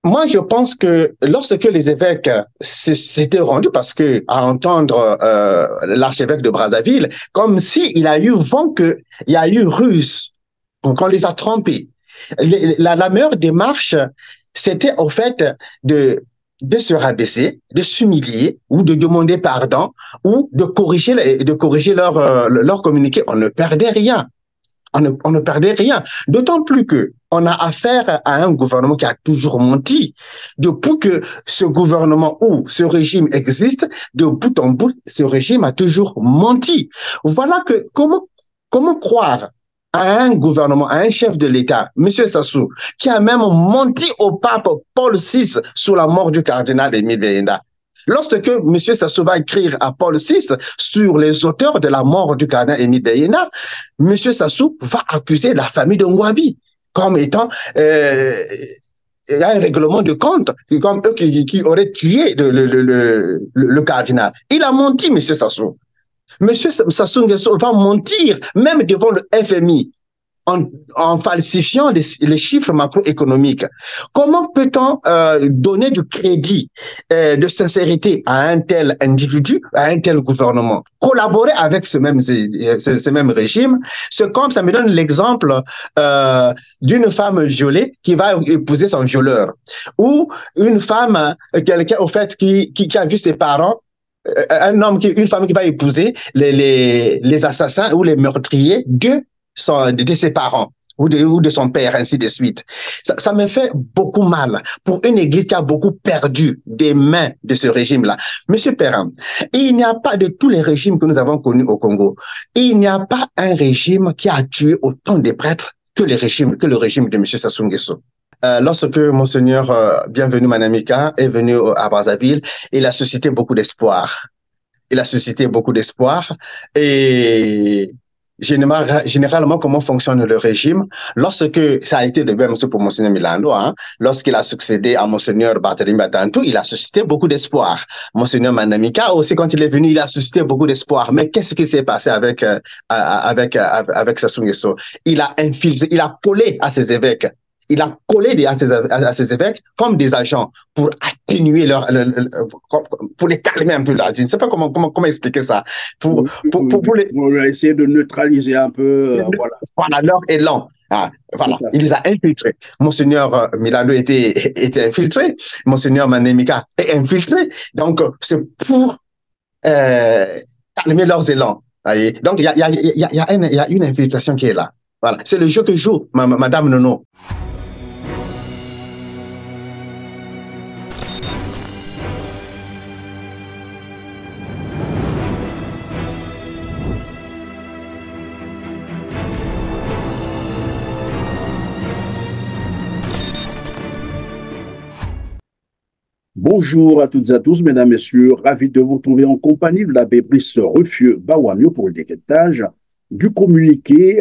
Moi, je pense que lorsque les évêques s'étaient rendus, parce que à entendre l'archevêque de Brazzaville, comme s'il a eu vent qu'il y a eu ruse, qu'on les a trompés. La meilleure démarche, c'était au fait de, de se rabaisser, de s'humilier ou de demander pardon ou de corriger leur communiqué. On ne perdait rien. On ne perdait rien. D'autant plus que on a affaire à un gouvernement qui a toujours menti. Depuis que ce gouvernement ou ce régime existe, de bout en bout, ce régime a toujours menti. Voilà que comment croire à un gouvernement, à un chef de l'État, M. Sassou, qui a même menti au pape Paul VI sur la mort du cardinal Émile Béenda. Lorsque M. Sassou va écrire à Paul VI sur les auteurs de la mort du cardinal Émile Béenda, M. Sassou va accuser la famille de Ngwabi comme étant il y a un règlement de compte, comme eux qui auraient tué le cardinal. Il a menti, M. Sassou. M. Sassou Nguesso va mentir même devant le FMI en falsifiant les chiffres macroéconomiques. Comment peut-on donner du crédit, de sincérité à un tel individu, à un tel gouvernement? Collaborer avec ce même régime, c'est comme ça me donne l'exemple d'une femme violée qui va épouser son violeur, ou une femme, quelqu'un au fait qui a vu ses parents une femme qui va épouser les assassins ou les meurtriers de ses parents ou de son père, ainsi de suite. Ça me fait beaucoup mal pour une église qui a beaucoup perdu des mains de ce régime-là. Monsieur Perrin, il n'y a pas de tous les régimes que nous avons connus au Congo, il n'y a pas un régime qui a tué autant de prêtres que le régime de M. Sassou Nguesso. Lorsque Monseigneur Bienvenu Manamika est venu à Brazzaville, il a suscité beaucoup d'espoir. Il a suscité beaucoup d'espoir. Et généralement, comment fonctionne le régime? Lorsque ça a été de même pour Monseigneur Milando, hein, lorsqu'il a succédé à Monseigneur Barthélémy Batantou, il a suscité beaucoup d'espoir. Monseigneur Manamika aussi, quand il est venu, il a suscité beaucoup d'espoir. Mais qu'est-ce qui s'est passé avec Sassou Nguesso? Il a infiltré, il a collé à ses évêques. Il a collé à ses évêques comme des agents pour atténuer pour les calmer un peu là. Je ne sais pas comment expliquer ça. Pour, Oui, oui, oui. pour les, On va essayer de neutraliser un peu, voilà, voilà, leur élan. Ah, tout voilà, à il les fait. a infiltrés. Monseigneur Milano était infiltré, Monseigneur Manemika est infiltré. Donc, c'est pour euh, calmer leurs élans. Voyez. Donc, il y a une infiltration qui est là. Voilà, c'est le jeu que joue Madame Nono. Bonjour à toutes et à tous, mesdames, messieurs. Ravi de vous retrouver en compagnie de l'abbé Brice Ruffieux Bawamio pour le décryptage du communiqué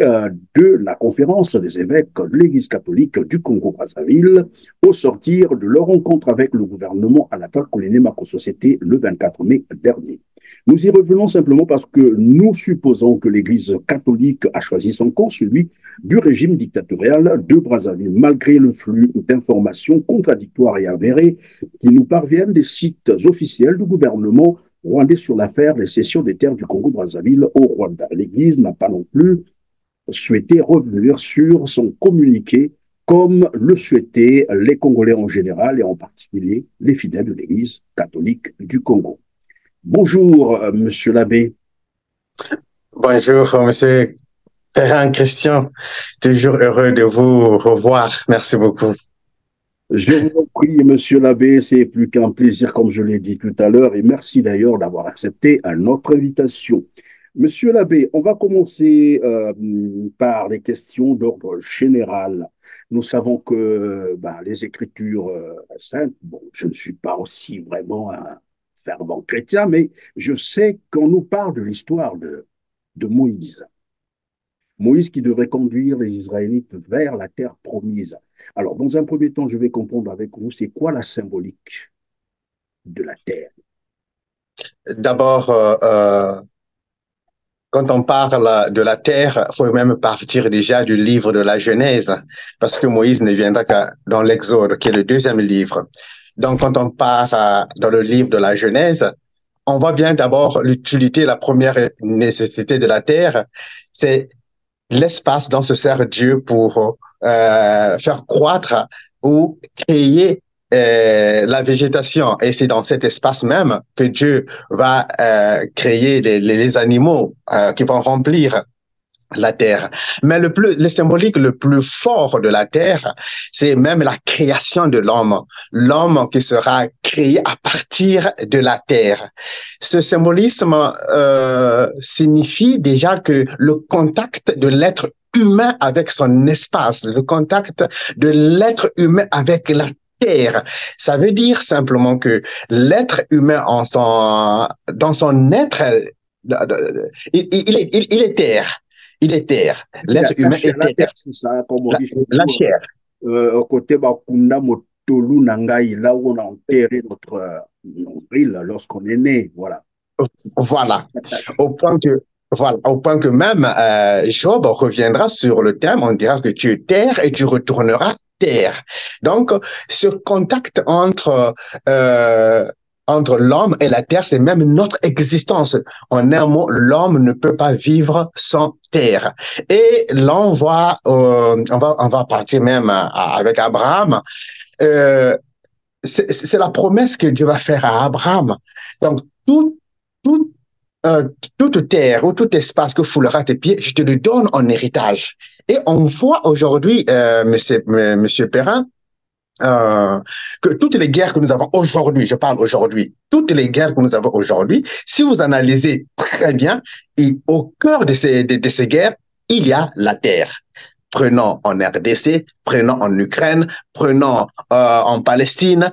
de la conférence des évêques de l'Église catholique du Congo-Brazzaville au sortir de leur rencontre avec le gouvernement à la Coliné Macro-Société le 24 mai dernier. Nous y revenons simplement parce que nous supposons que l'Église catholique a choisi son camp, celui du régime dictatorial de Brazzaville, malgré le flux d'informations contradictoires et avérées qui nous parviennent des sites officiels du gouvernement rwandais sur l'affaire des cessions des terres du Congo-Brazzaville au Rwanda. L'Église n'a pas non plus souhaité revenir sur son communiqué comme le souhaitaient les Congolais en général et en particulier les fidèles de l'Église catholique du Congo. Bonjour, monsieur l'abbé. Bonjour, monsieur Ferrand Christian. Toujours heureux de vous revoir. Merci beaucoup. Je vous en prie, monsieur l'abbé, c'est plus qu'un plaisir, comme je l'ai dit tout à l'heure, et merci d'ailleurs d'avoir accepté notre invitation. Monsieur l'abbé, on va commencer par les questions d'ordre général. Nous savons que les Écritures saintes, bon, je ne suis pas aussi vraiment un fervent chrétien, mais je sais qu'on nous parle de l'histoire de Moïse. Moïse qui devrait conduire les Israélites vers la terre promise. Alors, dans un premier temps, je vais comprendre avec vous, c'est quoi la symbolique de la terre? D'abord, quand on parle de la terre, il faut même partir déjà du livre de la Genèse, parce que Moïse ne viendra que dans l'Exode, qui est le deuxième livre. Donc, quand on part dans le livre de la Genèse, on voit bien d'abord l'utilité, la première nécessité de la terre, c'est l'espace dont se sert Dieu pour faire croître ou créer la végétation. Et c'est dans cet espace même que Dieu va créer les animaux qui vont remplir la terre. Mais le symbolique le plus fort de la terre, c'est même la création de l'homme. L'homme qui sera créé à partir de la terre. Ce symbolisme signifie déjà que le contact de l'être humain avec son espace, le contact de l'être humain avec la terre. Ça veut dire simplement que l'être humain dans son être, il est terre. Il est terre. L'être humain est La terre, terre. c'est ça, comme on dit chez La nous, chair. au côté Bakunda Motolu Nangai, là où on a enterré notre nombril lorsqu'on est né. Voilà. Voilà. Au point que, voilà, au point que même Job reviendra sur le thème, on dira que tu es terre et tu retourneras terre. Donc, ce contact entre l'homme et la terre, c'est même notre existence. En un mot, l'homme ne peut pas vivre sans terre. Et là, on va partir même avec Abraham. Euh, c'est la promesse que Dieu va faire à Abraham. Donc, tout, euh, toute terre ou tout espace que foulera tes pieds, je te le donne en héritage. Et on voit aujourd'hui, monsieur Perrin, euh, que toutes les guerres que nous avons aujourd'hui, je parle aujourd'hui, toutes les guerres que nous avons aujourd'hui, si vous analysez très bien, et au cœur de ces guerres, il y a la terre. Prenons en RDC, prenons en Ukraine, prenons en Palestine,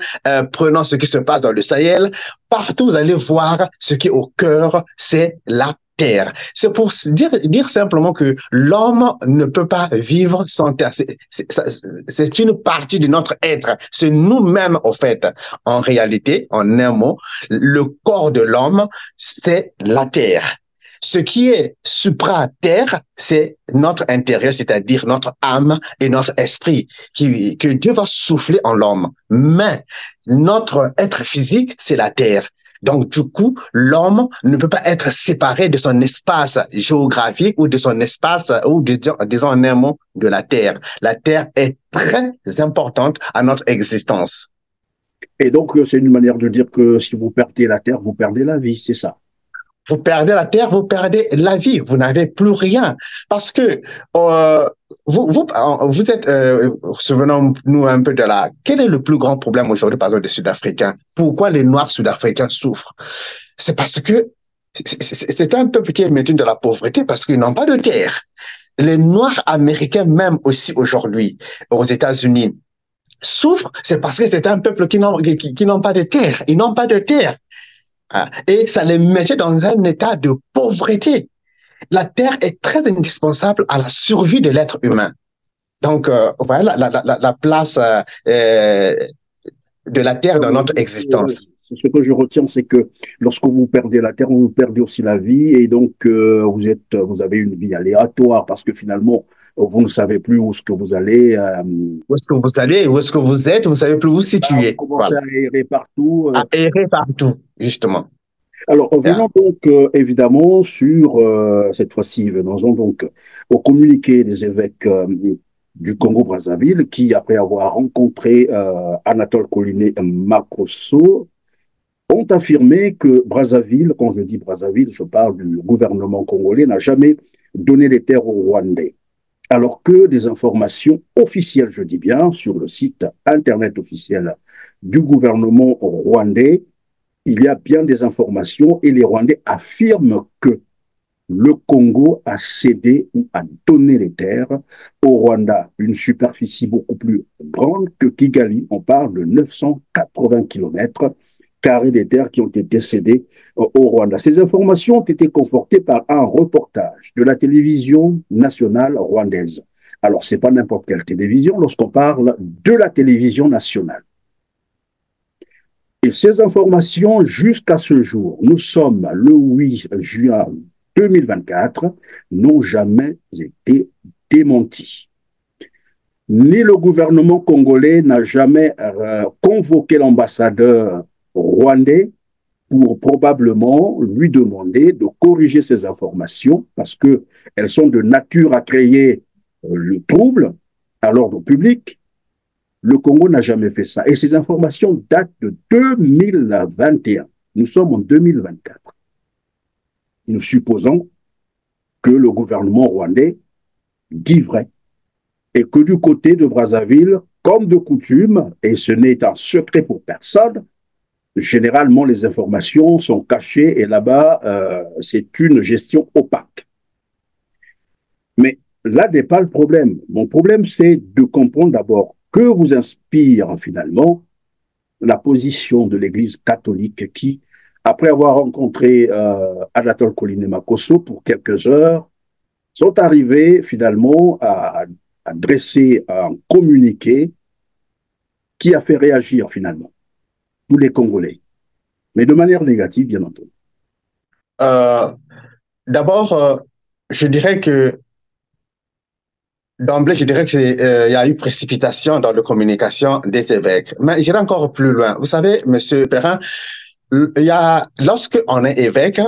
prenons ce qui se passe dans le Sahel. Partout, vous allez voir ce qui est au cœur, c'est la terre. C'est pour dire simplement que l'homme ne peut pas vivre sans terre. C'est une partie de notre être. C'est nous-mêmes, au fait. En réalité, en un mot, le corps de l'homme, c'est la terre. Ce qui est supra-terre, c'est notre intérieur, c'est-à-dire notre âme et notre esprit que Dieu va souffler en l'homme. Mais notre être physique, c'est la terre. Donc, du coup, l'homme ne peut pas être séparé de son espace géographique ou de son espace, ou disons en un mot, de la terre. La terre est très importante à notre existence. Et donc, c'est une manière de dire que si vous perdez la terre, vous perdez la vie, c'est ça. Vous perdez la terre, vous perdez la vie, vous n'avez plus rien. Parce que vous êtes, souvenons-nous un peu de la... Quel est le plus grand problème aujourd'hui, par exemple, des Sud-Africains? Pourquoi les Noirs Sud-Africains souffrent? C'est parce que c'est un peuple qui est maintenu de la pauvreté parce qu'ils n'ont pas de terre. Les Noirs américains, même aussi aujourd'hui, aux États-Unis, souffrent, c'est parce que c'est un peuple qui n'ont pas de terre. Ils n'ont pas de terre. Et ça les mettait dans un état de pauvreté. La terre est très indispensable à la survie de l'être humain. Donc, voilà la place de la terre dans notre existence. Ce que je retiens, c'est que lorsque vous perdez la terre, vous perdez aussi la vie, et donc vous avez une vie aléatoire parce que finalement, vous ne savez plus où est-ce que vous allez. Où est-ce que vous allez, où est-ce que vous êtes, vous ne savez plus où vous Vous situer. commencez Voilà. à errer partout. À errer partout, justement. Alors, Yeah. venons donc évidemment sur, cette fois-ci, venons-en donc au communiqué des évêques du Congo-Brazzaville qui, après avoir rencontré Anatole Collinet Makosso, ont affirmé que Brazzaville, quand je dis Brazzaville, je parle du gouvernement congolais, n'a jamais donné les terres aux Rwandais. Alors que des informations officielles, je dis bien, sur le site internet officiel du gouvernement rwandais, il y a bien des informations et les Rwandais affirment que le Congo a cédé ou a donné les terres au Rwanda, une superficie beaucoup plus grande que Kigali. On parle de 980 kilomètres carrés des terres qui ont été cédées au Rwanda. Ces informations ont été confortées par un reportage de la télévision nationale rwandaise. Alors, ce n'est pas n'importe quelle télévision lorsqu'on parle de la télévision nationale. Et ces informations, jusqu'à ce jour, nous sommes le 8 juin 2024 n'ont jamais été démentis. Ni le gouvernement congolais n'a jamais convoqué l'ambassadeur rwandais pour probablement lui demander de corriger ces informations parce qu'elles sont de nature à créer le trouble à l'ordre public. Le Congo n'a jamais fait ça. Et ces informations datent de 2021. Nous sommes en 2024. Nous supposons que le gouvernement rwandais dit vrai et que du côté de Brazzaville, comme de coutume, et ce n'est un secret pour personne, généralement les informations sont cachées et là-bas, c'est une gestion opaque. Mais là n'est pas le problème. Mon problème, c'est de comprendre d'abord que vous inspire finalement la position de l'Église catholique qui, après avoir rencontré Anatole Koliné-Makosso pour quelques heures, sont arrivés finalement à dresser un communiqué qui a fait réagir finalement tous les Congolais, mais de manière négative, bien entendu. D'abord, je dirais que d'emblée, je dirais qu'il y a eu précipitation dans la communication des évêques. Mais j'irai encore plus loin. Vous savez, Monsieur Perrin, lorsque on est évêque,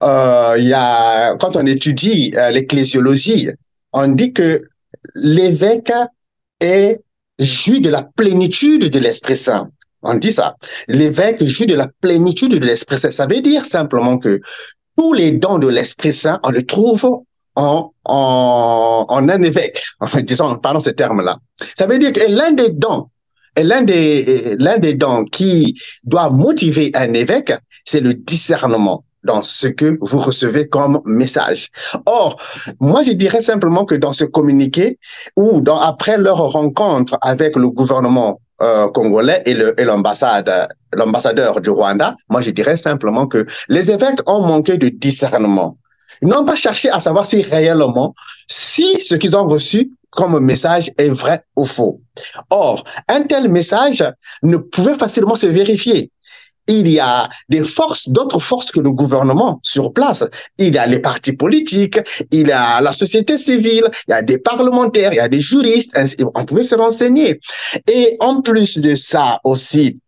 quand on étudie l'ecclésiologie, on dit que l'évêque est jouit de la plénitude de l'Esprit Saint. On dit ça. L'évêque jouit de la plénitude de l'Esprit Saint. Ça veut dire simplement que tous les dons de l'Esprit Saint, on les trouve en un évêque, disons, pardon ce terme-là. Ça veut dire que l'un des dons, l'un des dons qui doit motiver un évêque, c'est le discernement dans ce que vous recevez comme message. Or, moi, je dirais simplement que dans ce communiqué, ou après leur rencontre avec le gouvernement congolais et l'ambassadeur du Rwanda, moi, je dirais simplement que les évêques ont manqué de discernement. Ils n'ont pas cherché à savoir si réellement, si ce qu'ils ont reçu comme message est vrai ou faux. Or, un tel message ne pouvait facilement se vérifier. Il y a d'autres forces que le gouvernement sur place. Il y a les partis politiques, il y a la société civile, il y a des parlementaires, il y a des juristes. On pouvait se renseigner. Et en plus de ça aussi,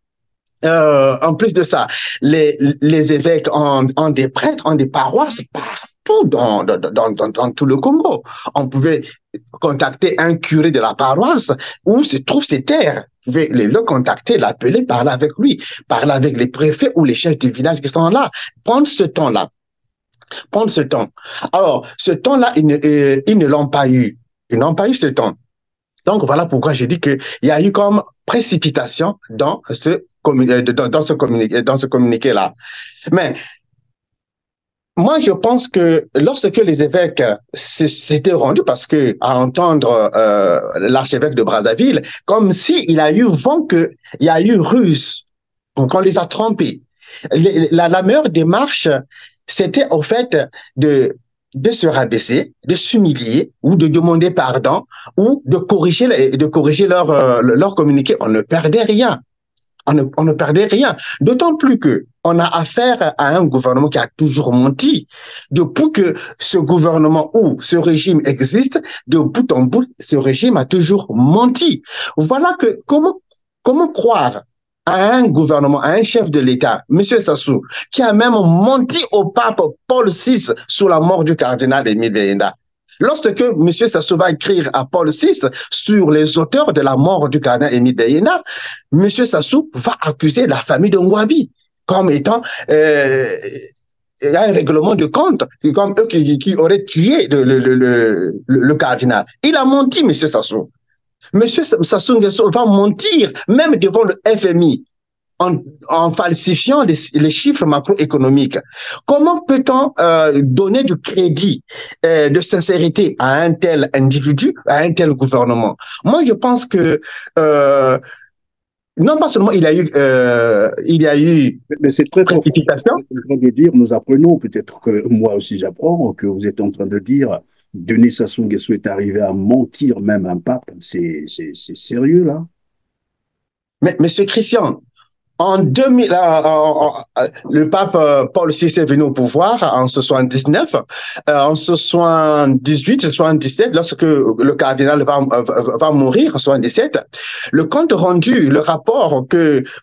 les évêques ont des prêtres, ont des paroisses partout dans tout le Congo. On pouvait contacter un curé de la paroisse où se trouvent ces terres. Vous pouvez le contacter, l'appeler, parler avec lui, parler avec les préfets ou les chefs du village qui sont là. Prendre ce temps-là. Prendre ce temps. Alors, ce temps-là, ils ne l'ont pas eu. Ils n'ont pas eu ce temps. Donc, voilà pourquoi je dis qu'il y a eu comme précipitation dans ce communiqué-là. Mais moi, je pense que lorsque les évêques s'étaient rendus, parce que à entendre l'archevêque de Brazzaville, comme s'il a eu vent qu'il y a eu ruse, qu'on les a trompés. La meilleure démarche, c'était au fait de se rabaisser, de s'humilier ou de demander pardon ou de corriger leur communiqué. On ne perdait rien. On ne perdait rien. D'autant plus que on a affaire à un gouvernement qui a toujours menti. Depuis que ce gouvernement ou ce régime existe, de bout en bout, ce régime a toujours menti. Voilà que comment croire à un gouvernement, à un chef de l'État, M. Sassou, qui a même menti au pape Paul VI sur la mort du cardinal Émile Béinda. Lorsque M. Sassou va écrire à Paul VI sur les auteurs de la mort du cardinal Émile Béinda, M. Sassou va accuser la famille de Ngouabi comme étant il y a un règlement de compte comme eux qui auraient tué le cardinal. Il a menti, M. Sassou. M. Sassou Nguesso va mentir même devant le FMI en falsifiant les chiffres macroéconomiques. Comment peut-on donner du crédit, de sincérité à un tel individu, à un tel gouvernement? Moi, je pense que non pas seulement il y a eu mais c'est très profond. précipitation. Vous êtes en train de dire, nous apprenons, peut-être que moi aussi j'apprends, que vous êtes en train de dire Denis Sassou Nguesso est arrivé à mentir même un pape. C'est sérieux, là? Mais Monsieur Christian, En 2000, le pape Paul VI est venu au pouvoir en 79, en 78, 77, lorsque le cardinal va mourir en 77, le compte rendu, le rapport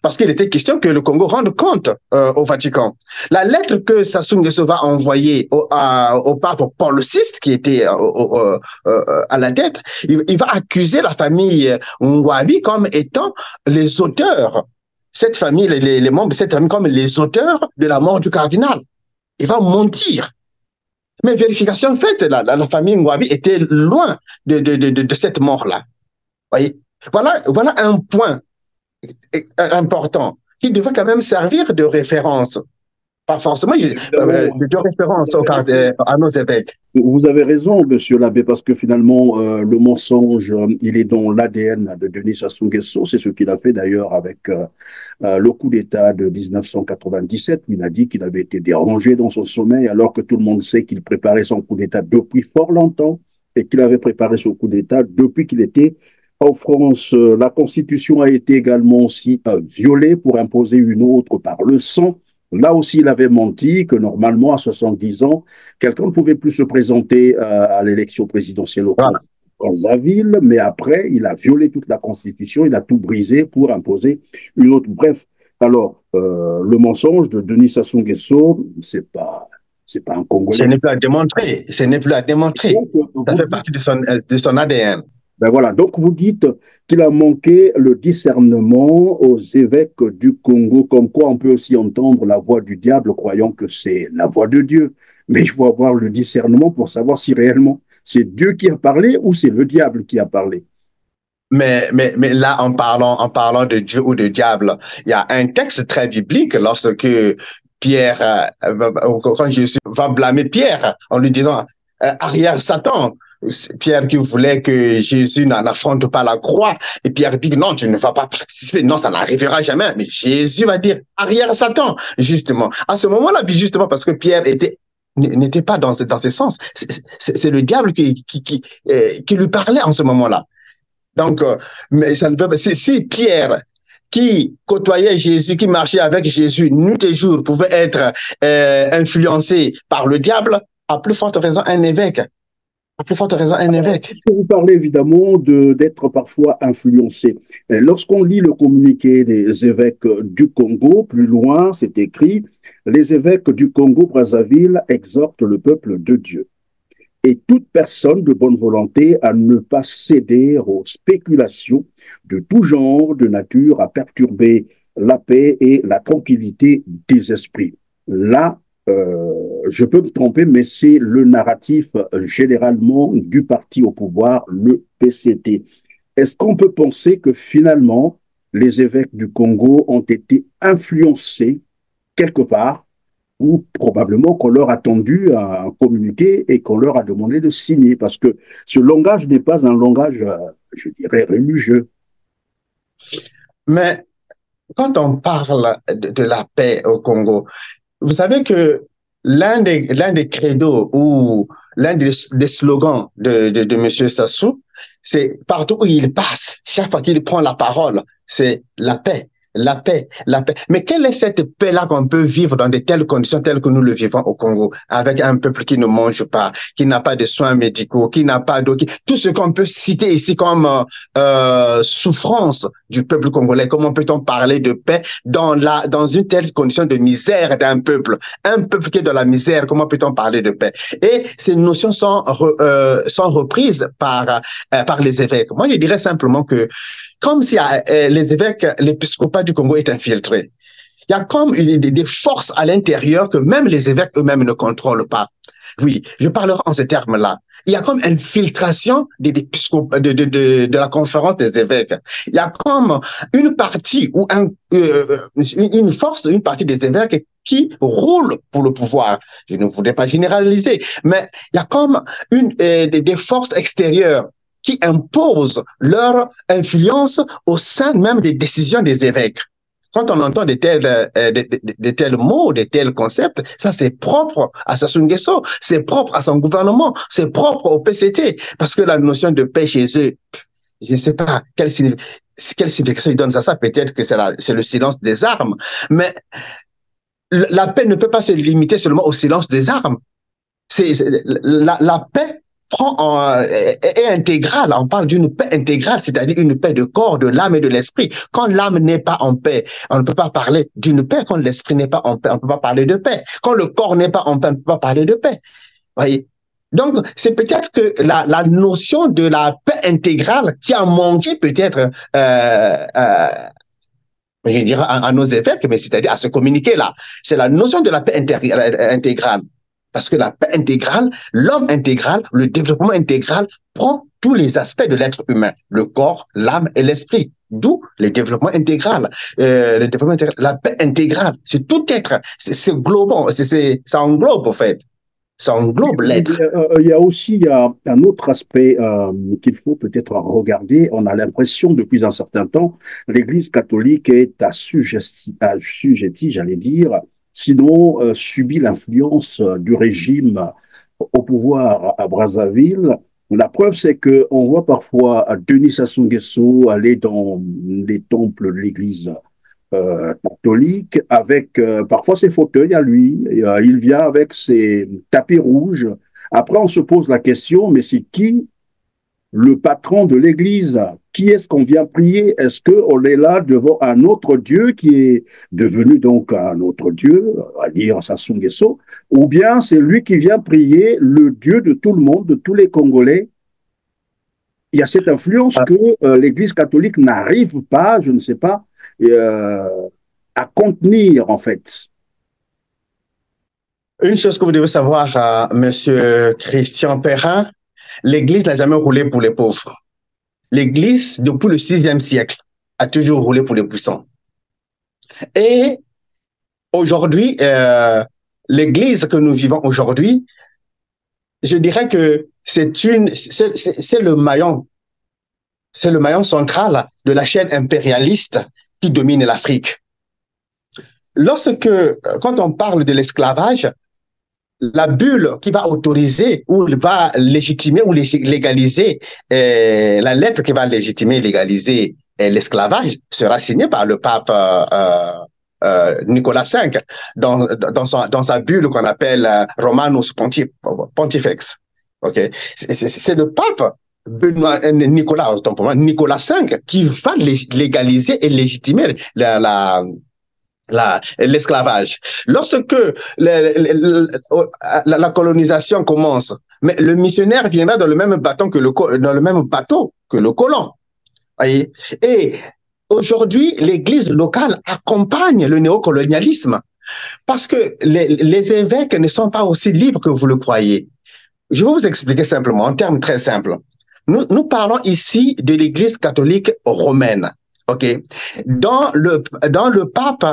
parce qu'il était question que le Congo rende compte au Vatican. La lettre que Sassou Nguesso va envoyer au pape Paul VI, qui était à la tête, il va accuser la famille Ngouabi comme étant les auteurs, cette famille, les membres de cette famille comme les auteurs de la mort du cardinal. Il va mentir. Mais vérification faite, la famille Ngouabi était loin de cette mort-là. Voyez, voilà un point important qui devrait quand même servir de référence. Pas forcément de référence à nos évêques. Vous avez raison, monsieur l'abbé, parce que finalement, le mensonge, il est dans l'ADN de Denis Sassou Nguesso. C'est ce qu'il a fait d'ailleurs avec le coup d'État de 1997. Il a dit qu'il avait été dérangé dans son sommeil, alors que tout le monde sait qu'il préparait son coup d'État depuis fort longtemps et qu'il avait préparé son coup d'État depuis qu'il était en France. La Constitution a été également aussi violée pour imposer une autre par le sang. Là aussi, il avait menti que normalement, à 70 ans, quelqu'un ne pouvait plus se présenter à l'élection présidentielle au Congo. Brazzaville, mais après, il a violé toute la Constitution, il a tout brisé pour imposer une autre. Bref, alors, le mensonge de Denis Sassou Nguesso, c'est pas un Congolais. Ce n'est plus à démontrer, ce n'est plus à démontrer. Donc, ça fait partie de son ADN. Ben voilà, donc vous dites qu'il a manqué le discernement aux évêques du Congo, comme quoi on peut aussi entendre la voix du diable croyant que c'est la voix de Dieu. Mais il faut avoir le discernement pour savoir si réellement c'est Dieu qui a parlé ou c'est le diable qui a parlé. Mais là, en parlant de Dieu ou de diable, il y a un texte très biblique lorsque Pierre, quand Jésus va blâmer Pierre en lui disant arrière Satan. Pierre qui voulait que Jésus n'affronte pas la croix. Et Pierre dit non, tu ne vas pas participer. Non, ça n'arrivera jamais. Mais Jésus va dire arrière Satan, justement. À ce moment-là, justement, parce que Pierre n'était pas dans ce sens. C'est le diable qui lui parlait en ce moment-là. Donc, mais ça ne peut pas. Si Pierre, qui côtoyait Jésus, qui marchait avec Jésus nuit et jour, pouvait être influencé par le diable, à plus forte raison un évêque. À plus forte raison un évêque. Est-ce que vous parlez évidemment d'être parfois influencé? Lorsqu'on lit le communiqué des évêques du Congo, plus loin, c'est écrit « Les évêques du Congo-Brazzaville exhortent le peuple de Dieu. Et toute personne de bonne volonté à ne pas céder aux spéculations de tout genre de nature à perturber la paix et la tranquillité des esprits. » Là, je peux me tromper, mais c'est le narratif généralement du parti au pouvoir, le PCT. Est-ce qu'on peut penser que finalement, les évêques du Congo ont été influencés quelque part, ou probablement qu'on leur a tendu un communiqué et qu'on leur a demandé de signer, parce que ce langage n'est pas un langage, je dirais, religieux. Mais quand on parle de la paix au Congo, vous savez que l'un des credos ou l'un des slogans de M. Sassou, c'est partout où il passe, chaque fois qu'il prend la parole, c'est la paix. La paix, la paix. Mais quelle est cette paix-là qu'on peut vivre dans de telles conditions telles que nous le vivons au Congo, avec un peuple qui ne mange pas, qui n'a pas de soins médicaux, qui n'a pas d'eau, tout ce qu'on peut citer ici comme souffrance du peuple congolais. Comment peut-on parler de paix dans une telle condition de misère d'un peuple? Un peuple qui est dans la misère, comment peut-on parler de paix? Et ces notions sont reprises par les évêques. Moi, je dirais simplement que comme si les évêques, l'épiscopat du Congo est infiltré. Il y a comme des forces à l'intérieur que même les évêques eux-mêmes ne contrôlent pas. Oui, je parlerai en ces termes-là. Il y a comme infiltration de la conférence des évêques. Il y a comme une partie ou une force, une partie des évêques qui roule pour le pouvoir. Je ne voudrais pas généraliser, mais il y a comme des forces extérieures qui imposent leur influence au sein même des décisions des évêques. Quand on entend de tels mots, de tels concepts, ça c'est propre à Sassou Nguesso, c'est propre à son gouvernement, c'est propre au PCT, parce que la notion de paix chez eux, je ne sais pas quelle signification il donne à ça. Peut-être que c'est le silence des armes. Mais la paix ne peut pas se limiter seulement au silence des armes. La paix est intégrale. On parle d'une paix intégrale, c'est-à-dire une paix de corps, de l'âme et de l'esprit. Quand l'âme n'est pas en paix, on ne peut pas parler d'une paix. Quand l'esprit n'est pas en paix, on ne peut pas parler de paix. Quand le corps n'est pas en paix, on ne peut pas parler de paix. Voyez? Donc, c'est peut-être que la notion de la paix intégrale qui a manqué peut-être, je dirais, à nos évêques, mais c'est-à-dire à se communiquer là. C'est la notion de la paix intégrale. Parce que la paix intégrale, l'homme intégral, le développement intégral prend tous les aspects de l'être humain, le corps, l'âme et l'esprit. D'où le développement intégral. La paix intégrale, c'est tout être, c'est global, ça englobe en fait. Ça englobe l'être. Il y a aussi un autre aspect qu'il faut peut-être regarder. On a l'impression depuis un certain temps, l'Église catholique est assujettie, j'allais dire, sinon subit l'influence du régime au pouvoir à Brazzaville. La preuve, c'est qu'on voit parfois Denis Sassou Nguesso aller dans les temples de l'Église catholique avec parfois ses fauteuils à lui. Il vient avec ses tapis rouges. Après, on se pose la question, mais c'est qui le patron de l'Église? Qui est-ce qu'on vient prier? Est-ce qu'on est là devant un autre Dieu qui est devenu donc un autre Dieu, à dire Sassou Nguesso, ou bien c'est lui qui vient prier le Dieu de tout le monde, de tous les Congolais? Il y a cette influence que l'Église catholique n'arrive pas, je ne sais pas, euh, à contenir, en fait. Une chose que vous devez savoir, Monsieur Christian Perrin, l'Église n'a jamais roulé pour les pauvres. L'Église, depuis le VIe siècle, a toujours roulé pour les puissants. Et aujourd'hui, l'Église que nous vivons aujourd'hui, je dirais que c'est le maillon central de la chaîne impérialiste qui domine l'Afrique. Quand on parle de l'esclavage, la bulle qui va autoriser ou va légitimer ou légaliser, la lettre qui va légitimer et légaliser l'esclavage sera signée par le pape Nicolas V dans sa bulle qu'on appelle Romanus Pontifex. Okay? C'est le pape Nicolas V qui va légaliser et légitimer l'esclavage. Lorsque la colonisation commence, mais le missionnaire viendra dans le même bateau que le colon. Voyez? Et aujourd'hui, l'Église locale accompagne le néocolonialisme parce que les évêques ne sont pas aussi libres que vous le croyez. Je vais vous expliquer simplement, en termes très simples. Nous parlons ici de l'Église catholique romaine. OK. Dans le pape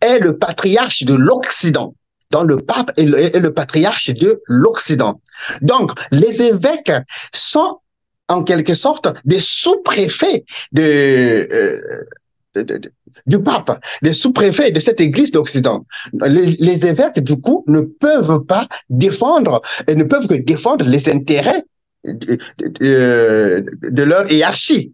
est le patriarche de l'Occident. Dans le pape est le patriarche de l'Occident. Donc, les évêques sont en quelque sorte des sous-préfets du pape, des sous-préfets de cette église d'Occident. Les évêques, du coup, ne peuvent pas défendre, et ne peuvent que défendre les intérêts de leur hiérarchie.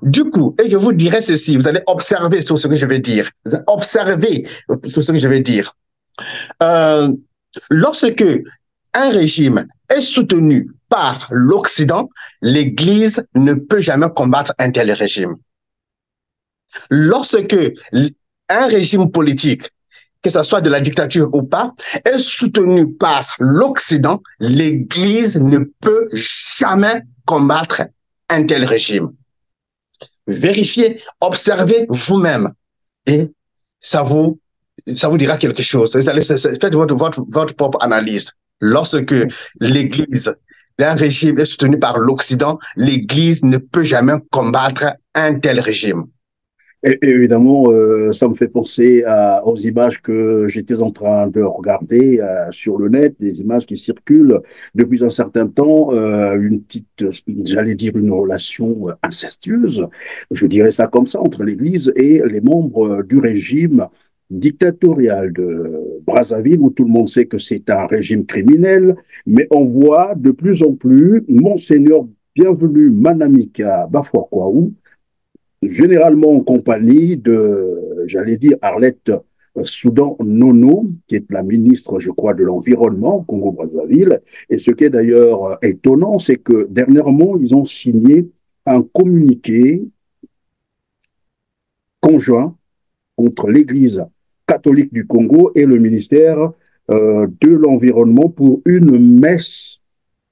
Du coup, et je vous dirai ceci, vous allez observer sur ce que je vais dire. Observez sur ce que je vais dire. Lorsque un régime est soutenu par l'Occident, l'Église ne peut jamais combattre un tel régime. Lorsque un régime politique, que ce soit de la dictature ou pas, est soutenu par l'Occident, l'Église ne peut jamais combattre un tel régime. Vérifiez, observez vous-même et ça vous dira quelque chose. Faites votre propre analyse. Lorsque l'Église, un régime est soutenu par l'Occident, l'Église ne peut jamais combattre un tel régime. Et évidemment, ça me fait penser aux images que j'étais en train de regarder sur le net, des images qui circulent depuis un certain temps, une petite, j'allais dire une relation incestueuse, je dirais ça comme ça, entre l'Église et les membres du régime dictatorial de Brazzaville, où tout le monde sait que c'est un régime criminel, mais on voit de plus en plus Monseigneur Bienvenue Manamika Bafuakwaou, généralement en compagnie de, j'allais dire, Arlette Soudan Nono, qui est la ministre, je crois, de l'Environnement au Congo-Brazzaville. Et ce qui est d'ailleurs étonnant, c'est que dernièrement, ils ont signé un communiqué conjoint entre l'Église catholique du Congo et le ministère de l'Environnement pour une messe,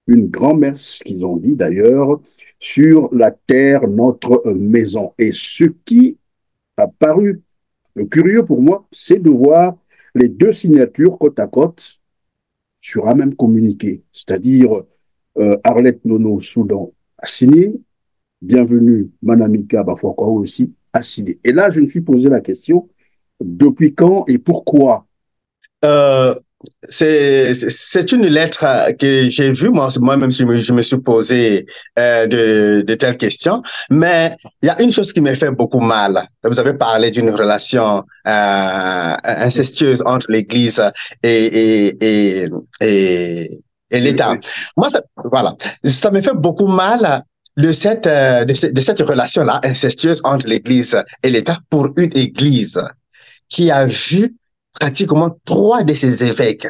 une grand-messe qu'ils ont dit d'ailleurs, sur la terre, notre maison. Et ce qui a paru curieux pour moi, c'est de voir les deux signatures côte à côte sur un même communiqué. C'est-à-dire, Arlette Nono Soudan a signé, bienvenue Manamika Bafuakwa aussi a signé. Et là, je me suis posé la question, depuis quand et pourquoi? Euh, c'est une lettre que j'ai vue, moi-même, je me suis posé de telles questions, mais il y a une chose qui me fait beaucoup mal. Vous avez parlé d'une relation incestueuse entre l'Église et, et, et, et Et le l'État. prêtre. Moi, voilà, ça me fait beaucoup mal de cette relation-là incestueuse entre l'Église et l'État pour une Église qui a vu pratiquement trois de ses évêques.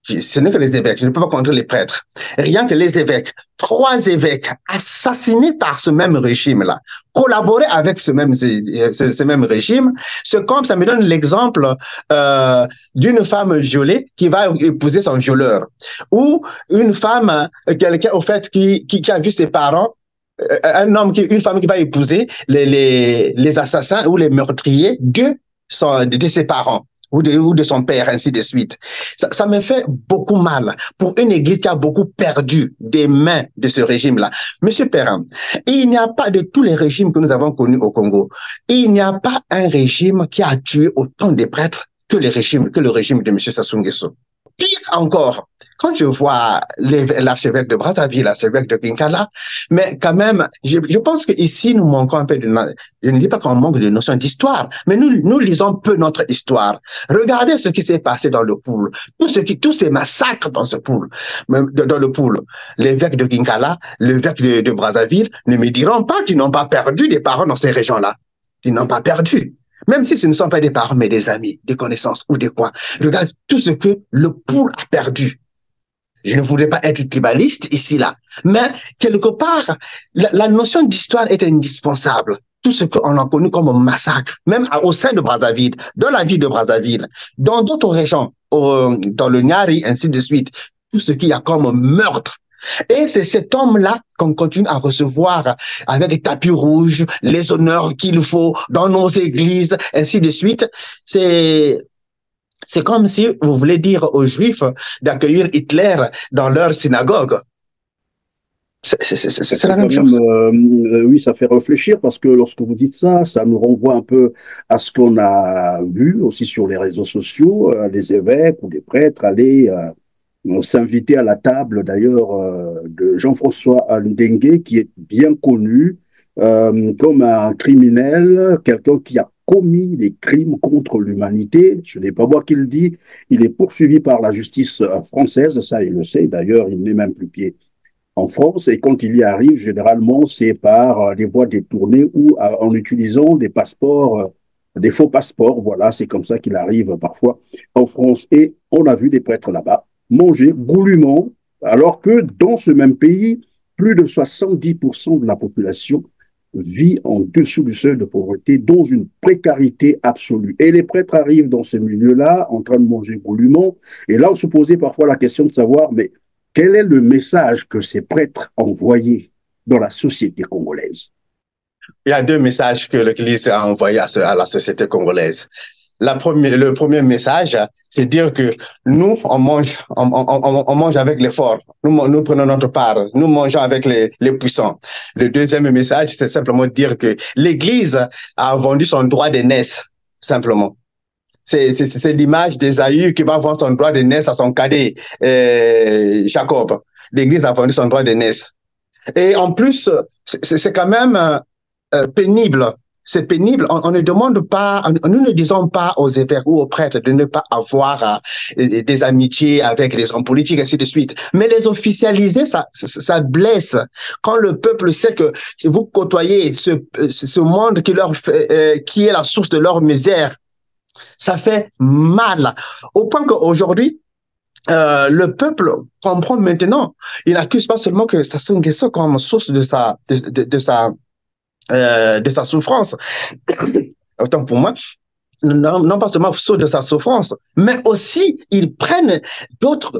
Ce n'est que les évêques, je ne peux pas compter les prêtres. Rien que les évêques, trois évêques assassinés par ce même régime-là, collaborer avec ce même régime, c'est comme ça me donne l'exemple d'une femme violée qui va épouser son violeur, ou une femme, quelqu'un au fait qui a vu ses parents une femme qui va épouser les assassins ou les meurtriers de ses parents ou de son père, ainsi de suite. Ça me fait beaucoup mal pour une église qui a beaucoup perdu des mains de ce régime-là. Monsieur Perrin, il n'y a pas de tous les régimes que nous avons connus au Congo, il n'y a pas un régime qui a tué autant de prêtres que le régime de M. Sassou Nguesso. Pire encore, quand je vois l'archevêque de Brazzaville, l'archevêque de Kinkala, mais quand même, je pense qu'ici, nous manquons un peu je ne dis pas qu'on manque de notion d'histoire, mais nous lisons peu notre histoire. Regardez ce qui s'est passé dans le pool, tous ces massacres dans dans le pool. L'évêque de Kinkala, l'évêque de Brazzaville ne me diront pas qu'ils n'ont pas perdu des parents dans ces régions-là. Ils n'ont pas perdu. Même si ce ne sont pas des parents, mais des amis, des connaissances ou des quoi. Regarde tout ce que le pool a perdu. Je ne voudrais pas être tribaliste ici, là. Mais quelque part, la notion d'histoire est indispensable. Tout ce qu'on a connu comme massacre, même au sein de Brazzaville, dans la ville de Brazzaville, dans d'autres régions, dans le Nyari, ainsi de suite, tout ce qu'il y a comme meurtre. Et c'est cet homme-là qu'on continue à recevoir avec les tapis rouges, les honneurs qu'il faut dans nos églises, ainsi de suite. C'est comme si vous voulez dire aux Juifs d'accueillir Hitler dans leur synagogue. C'est C'est la quand même même, chose. oui, ça fait réfléchir parce que lorsque vous dites ça, ça nous renvoie un peu à ce qu'on a vu aussi sur les réseaux sociaux, des évêques ou des prêtres aller s'inviter à la table d'ailleurs de Jean-François Ndengue, qui est bien connu comme un criminel, quelqu'un qui a commis des crimes contre l'humanité. Ce n'est pas moi qui le dis, il est poursuivi par la justice française, ça il le sait, d'ailleurs il n'est même plus pied en France, et quand il y arrive, généralement, c'est par des voies détournées ou en utilisant des passeports, des faux passeports. Voilà, c'est comme ça qu'il arrive parfois en France. Et on a vu des prêtres là-bas manger goulûment, alors que dans ce même pays, plus de 70% de la population vit en dessous du seuil de pauvreté, dans une précarité absolue. Et les prêtres arrivent dans ce milieu-là, en train de manger goulûment. Et là, on se posait parfois la question de savoir, mais quel est le message que ces prêtres envoyaient dans la société congolaise? Il y a deux messages que l'Église a envoyés à la société congolaise. Le premier message, c'est dire que nous, on mange avec les forts. Nous prenons notre part. Nous mangeons avec les puissants. Le deuxième message, c'est simplement dire que l'Église a vendu son droit d'aînesse, simplement. C'est l'image d'Ésaü qui va vendre son droit d'aînesse à son cadet, Jacob. L'Église a vendu son droit d'aînesse. Et en plus, c'est quand même pénible c'est pénible. On ne demande pas, nous ne disons pas aux évêques ou aux prêtres de ne pas avoir des amitiés avec les hommes politiques, ainsi de suite. Mais les officialiser, ça blesse. Quand le peuple sait que vous côtoyez ce monde qui est la source de leur misère, ça fait mal. Au point qu'aujourd'hui, le peuple comprend maintenant. Il n'accuse pas seulement que Sassou Nguesso comme source de sa souffrance. Autant pour moi, non pas seulement source de sa souffrance, mais aussi ils prennent toute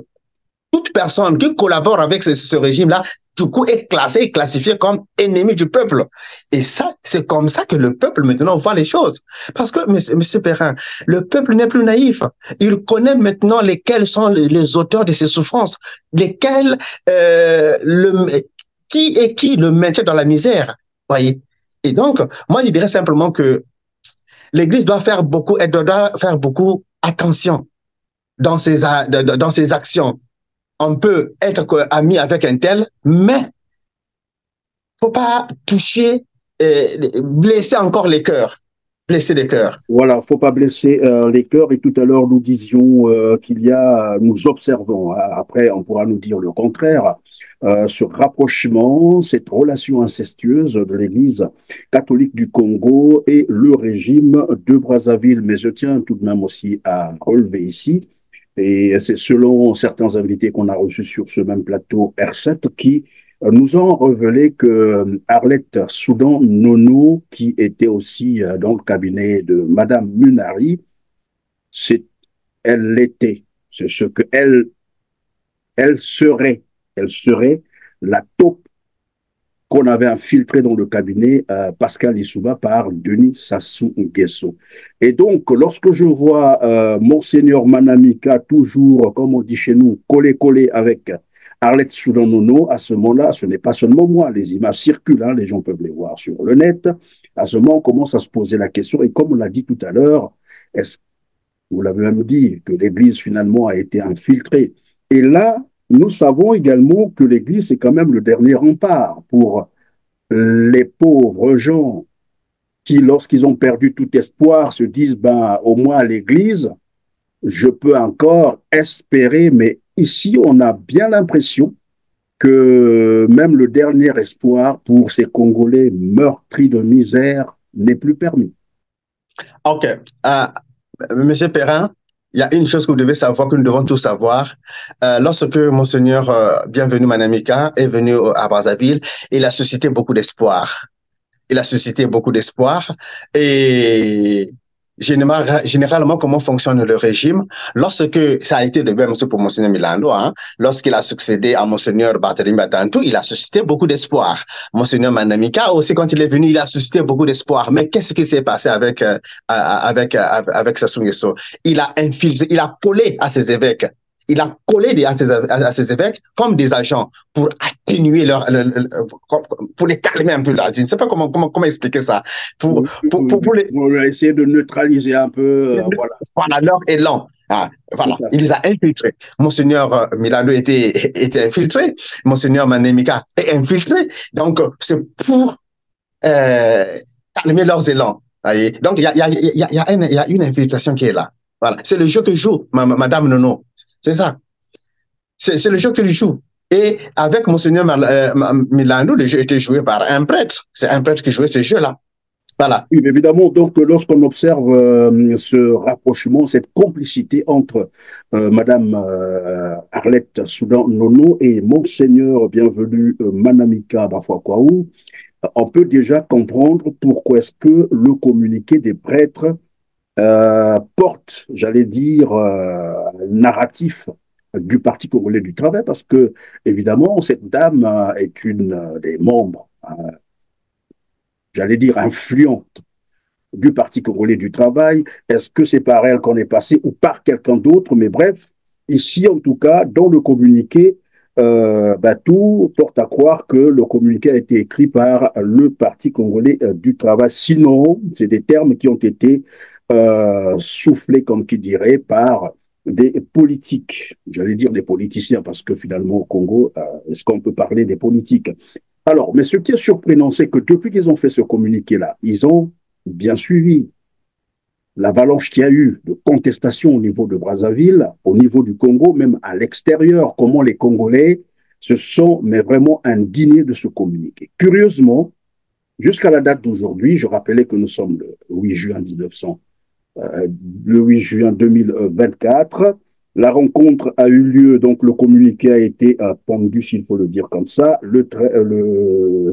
personne qui collabore avec ce régime-là, du coup, est classée et classifiée comme ennemi du peuple. Et ça, c'est comme ça que le peuple maintenant voit les choses. Parce que, monsieur Perrin, le peuple n'est plus naïf. Il connaît maintenant lesquels sont les auteurs de ces souffrances, lesquels, qui le maintient dans la misère. Voyez. Et donc, moi, je dirais simplement que l'Église doit faire beaucoup attention dans ses actions. On peut être ami avec un tel, mais faut pas toucher, blesser encore les cœurs, blesser les cœurs. Voilà, faut pas blesser les cœurs. Et tout à l'heure, nous disions nous observons, hein, après on pourra nous dire le contraire, ce rapprochement, cette relation incestueuse de l'Église catholique du Congo et le régime de Brazzaville. Mais je tiens tout de même aussi à relever ici, et c'est selon certains invités qu'on a reçus sur ce même plateau R7 qui nous ont révélé que Arlette Soudan Nono, qui était aussi dans le cabinet de Madame Munari, c'est ce que elle serait la taupe qu'on avait infiltrée dans le cabinet Pascal Issouba par Denis Sassou Nguesso. Et donc, lorsque je vois Monseigneur Manamika, toujours, comme on dit chez nous, collé avec Arlette Soudan Nono, à ce moment-là, ce n'est pas seulement moi, les images circulent, hein, les gens peuvent les voir sur le net. À ce moment, on commence à se poser la question, et comme on l'a dit tout à l'heure, vous l'avez même dit, que l'Église finalement a été infiltrée. Et là, nous savons également que l'Église est quand même le dernier rempart pour les pauvres gens qui, lorsqu'ils ont perdu tout espoir, se disent, ben, au moins l'Église, je peux encore espérer, mais ici, on a bien l'impression que même le dernier espoir pour ces Congolais meurtris de misère n'est plus permis. OK. Monsieur Perrin, il y a une chose que vous devez savoir, que nous devons tous savoir. Lorsque Monseigneur Bienvenu Manamika est venu à Brazzaville, il a suscité beaucoup d'espoir. Il a suscité beaucoup d'espoir. Et généralement, comment fonctionne le régime? Lorsque ça a été de même pour Monseigneur Milando, hein, lorsqu'il a succédé à Monseigneur Barthélemy Batantou, il a suscité beaucoup d'espoir. Monseigneur Manamika aussi, quand il est venu, il a suscité beaucoup d'espoir. Mais qu'est-ce qui s'est passé avec Sassou Nguesso? Il a infiltré, il a collé à ses évêques. Il a collé à ses évêques comme des agents pour atténuer pour les calmer un peu là. Je ne sais pas comment expliquer ça. Pour essayer de neutraliser un peu. Voilà, leur élan. Ah, voilà, il les a infiltrés. Monseigneur Milano était infiltré. Monseigneur Manemika est infiltré. Donc, c'est pour calmer leurs élans. Voyez? Donc, il y a une infiltration qui est là. Voilà. C'est le jeu que joue Madame Nono. C'est ça. C'est le jeu qu'il joue. Et avec Monseigneur Milano, le jeu était joué par un prêtre. C'est un prêtre qui jouait ce jeu-là. Voilà. Oui, évidemment, donc lorsqu'on observe ce rapprochement, cette complicité entre Madame Arlette Soudan Nono et Monseigneur Bienvenu Manamika Bafouakwaou, on peut déjà comprendre pourquoi est-ce que le communiqué des prêtres porte, j'allais dire, narratif du Parti congolais du travail, parce que, évidemment, cette dame est une des membres, j'allais dire, influente du Parti congolais du travail. Est-ce que c'est par elle qu'on est passé ou par quelqu'un d'autre? Mais bref, ici, en tout cas, dans le communiqué, tout porte à croire que le communiqué a été écrit par le Parti congolais du travail. Sinon, c'est des termes qui ont été soufflés, comme qui dirait, par des politiques. J'allais dire des politiciens, parce que finalement, au Congo, est-ce qu'on peut parler des politiques? Alors, mais ce qui est surprenant, c'est que depuis qu'ils ont fait ce communiqué-là, ils ont bien suivi l'avalanche qu'il y a eu de contestation au niveau de Brazzaville, au niveau du Congo, même à l'extérieur, comment les Congolais se sont mais vraiment indignés de ce communiqué. Curieusement, jusqu'à la date d'aujourd'hui, je rappelais que nous sommes le 8 juin 1900, le 8 juin 2024. La rencontre a eu lieu, donc le communiqué a été pendu, s'il faut le dire comme ça.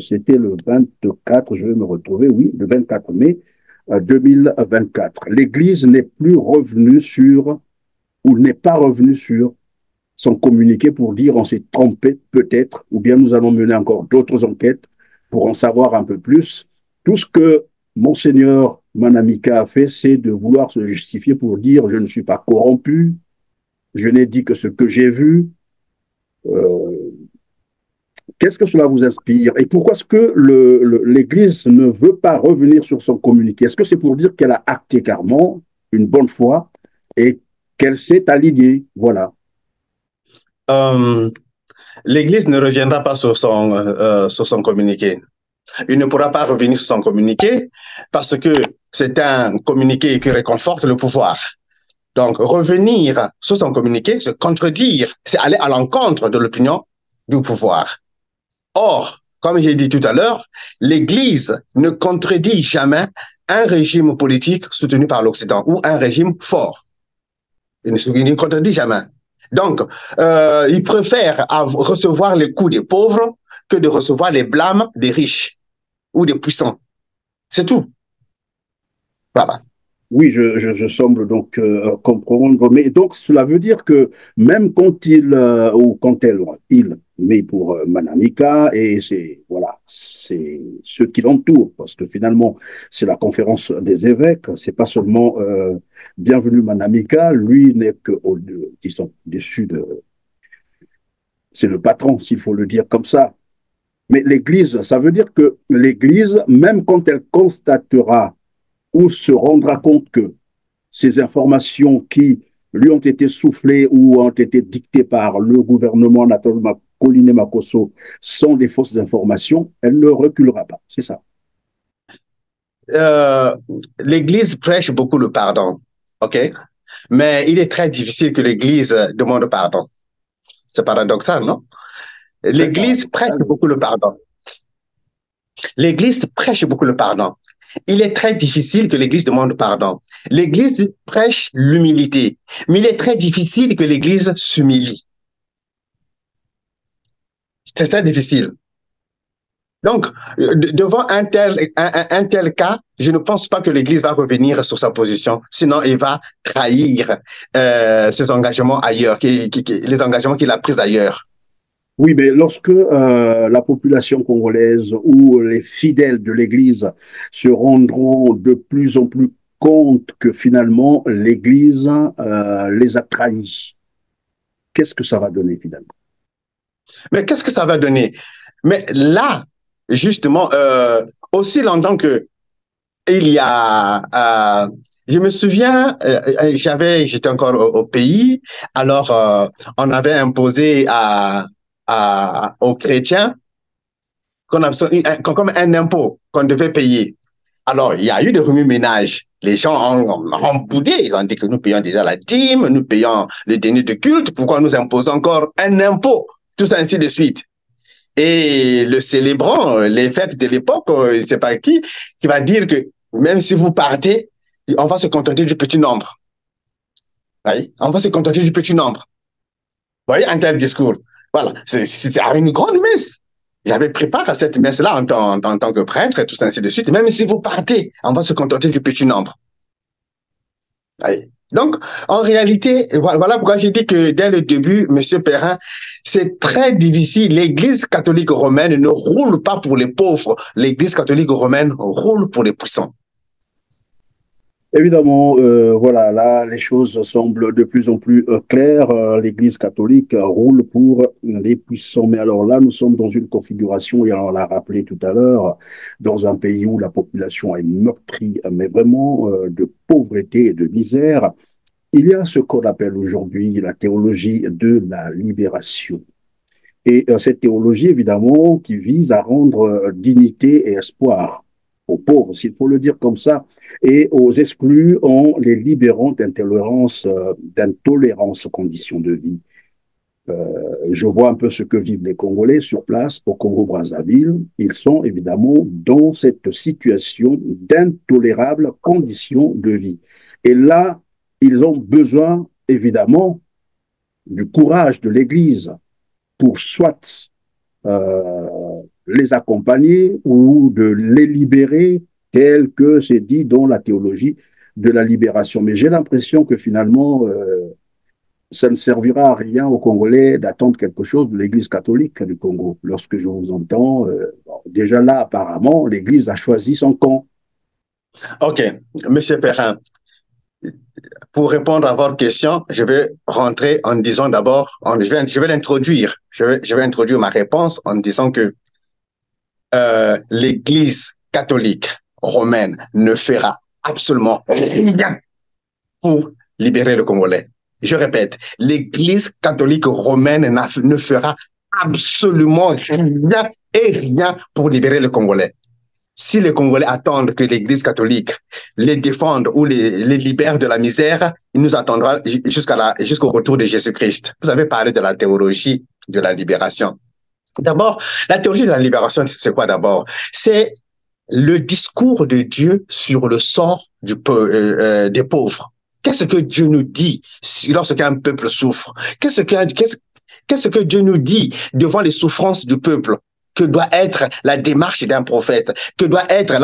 C'était le 24, je vais me retrouver, oui, le 24 mai 2024. L'Église n'est plus revenue sur, ou n'est pas revenue sur son communiqué pour dire on s'est trompé peut-être, ou bien nous allons mener encore d'autres enquêtes pour en savoir un peu plus. Tout ce que Monseigneur Manamika a fait, c'est de vouloir se justifier pour dire je ne suis pas corrompu, je n'ai dit que ce que j'ai vu. Euh, Qu'est-ce que cela vous inspire et pourquoi est-ce que l'Église ne veut pas revenir sur son communiqué? Est-ce que c'est pour dire qu'elle a acté carrément une bonne fois et qu'elle s'est alignée? Voilà. Euh, L'Église ne reviendra pas sur son communiqué. Il ne pourra pas revenir sur son communiqué parce que c'est un communiqué qui réconforte le pouvoir. Donc, revenir sur son communiqué, se contredire, c'est aller à l'encontre de l'opinion du pouvoir. Or, comme j'ai dit tout à l'heure, l'Église ne contredit jamais un régime politique soutenu par l'Occident ou un régime fort. Il ne contredit jamais. Donc, il préfère recevoir les coups des pauvres que de recevoir les blâmes des riches ou des puissants. C'est tout. Voilà. Oui, je semble donc comprendre. Mais donc, cela veut dire que même quand ou quand il met pour Manamika, et c'est voilà, c'est ceux qui l'entourent, parce que finalement, c'est la conférence des évêques, c'est pas seulement Bienvenue Manamika, lui n'est que, disons, dessus de. C'est le patron, s'il faut le dire comme ça. Mais l'Église, ça veut dire que l'Église, même quand elle constatera ou se rendra compte que ces informations qui lui ont été soufflées ou ont été dictées par le gouvernement Anatole Colline Makosso sont des fausses informations, elle ne reculera pas. C'est ça. Euh, L'Église prêche beaucoup le pardon, ok? Mais il est très difficile que l'Église demande pardon. C'est paradoxal, non? Très L'Église prêche paradoxal. beaucoup le pardon. L'Église prêche beaucoup le pardon. Il est très difficile que l'Église demande pardon. L'Église prêche l'humilité, mais il est très difficile que l'Église s'humilie. C'est très difficile. Donc, devant un tel cas, je ne pense pas que l'Église va revenir sur sa position, sinon il va trahir ses engagements ailleurs, les engagements qu'il a pris ailleurs. Oui, mais lorsque la population congolaise ou les fidèles de l'Église se rendront de plus en plus compte que finalement l'Église les a trahis, qu'est-ce que ça va donner finalement? Mais qu'est-ce que ça va donner? Mais là, justement, aussi longtemps que il y a, je me souviens, j'étais encore au pays, alors on avait imposé aux chrétiens comme un impôt qu'on devait payer. Alors, il y a eu des remue-ménages. Les gens ont boudé, ils ont dit que nous payons déjà la dîme, nous payons le denier de culte, pourquoi nous imposons encore un impôt? Tout ça, ainsi de suite. Et le célébrant, l'évêque de l'époque, je ne sais pas qui va dire que même si vous partez, on va se contenter du petit nombre. Oui, on va se contenter du petit nombre. Vous voyez, un tel discours. Voilà, c'était une grande messe. J'avais préparé à cette messe-là en tant que prêtre et tout ça, ainsi de suite. Même si vous partez, on va se contenter du petit nombre. Oui. Donc, en réalité, voilà pourquoi j'ai dit que dès le début, M. Perrin, c'est très difficile. L'Église catholique romaine ne roule pas pour les pauvres. L'Église catholique romaine roule pour les puissants. Évidemment, voilà, là, les choses semblent de plus en plus claires. L'Église catholique roule pour les puissants. Mais alors là, nous sommes dans une configuration, et on l'a rappelé tout à l'heure, dans un pays où la population est meurtrie, mais vraiment de pauvreté et de misère. Il y a ce qu'on appelle aujourd'hui la théologie de la libération. Et cette théologie, évidemment, qui vise à rendre dignité et espoir aux pauvres, s'il faut le dire comme ça, et aux exclus en les libérant d'intolérance aux conditions de vie. Je vois un peu ce que vivent les Congolais sur place au Congo-Brazzaville. Ils sont évidemment dans cette situation d'intolérables conditions de vie. Et là, ils ont besoin évidemment du courage de l'Église pour soit euh, les accompagner ou de les libérer tel que c'est dit dans la théologie de la libération. Mais j'ai l'impression que finalement, ça ne servira à rien aux Congolais d'attendre quelque chose de l'Église catholique du Congo. Lorsque je vous entends, bon, déjà là, apparemment, l'Église a choisi son camp. OK, Monsieur Perrin, pour répondre à votre question, je vais rentrer en disant d'abord, je vais l'introduire, je vais introduire ma réponse en disant que l'Église catholique romaine ne fera absolument rien pour libérer le Congolais. Je répète, l'Église catholique romaine ne fera absolument rien et rien pour libérer le Congolais. Si les Congolais attendent que l'Église catholique les défende ou les libère de la misère, il nous attendra jusqu'au retour de Jésus-Christ. Vous avez parlé de la théologie de la libération. D'abord, la théologie de la libération, c'est quoi d'abord? C'est le discours de Dieu sur le sort des pauvres. Qu'est-ce que Dieu nous dit lorsqu'un peuple souffre? Qu'est-ce que Dieu nous dit devant les souffrances du peuple? Que doit être la démarche d'un prophète? Que doit être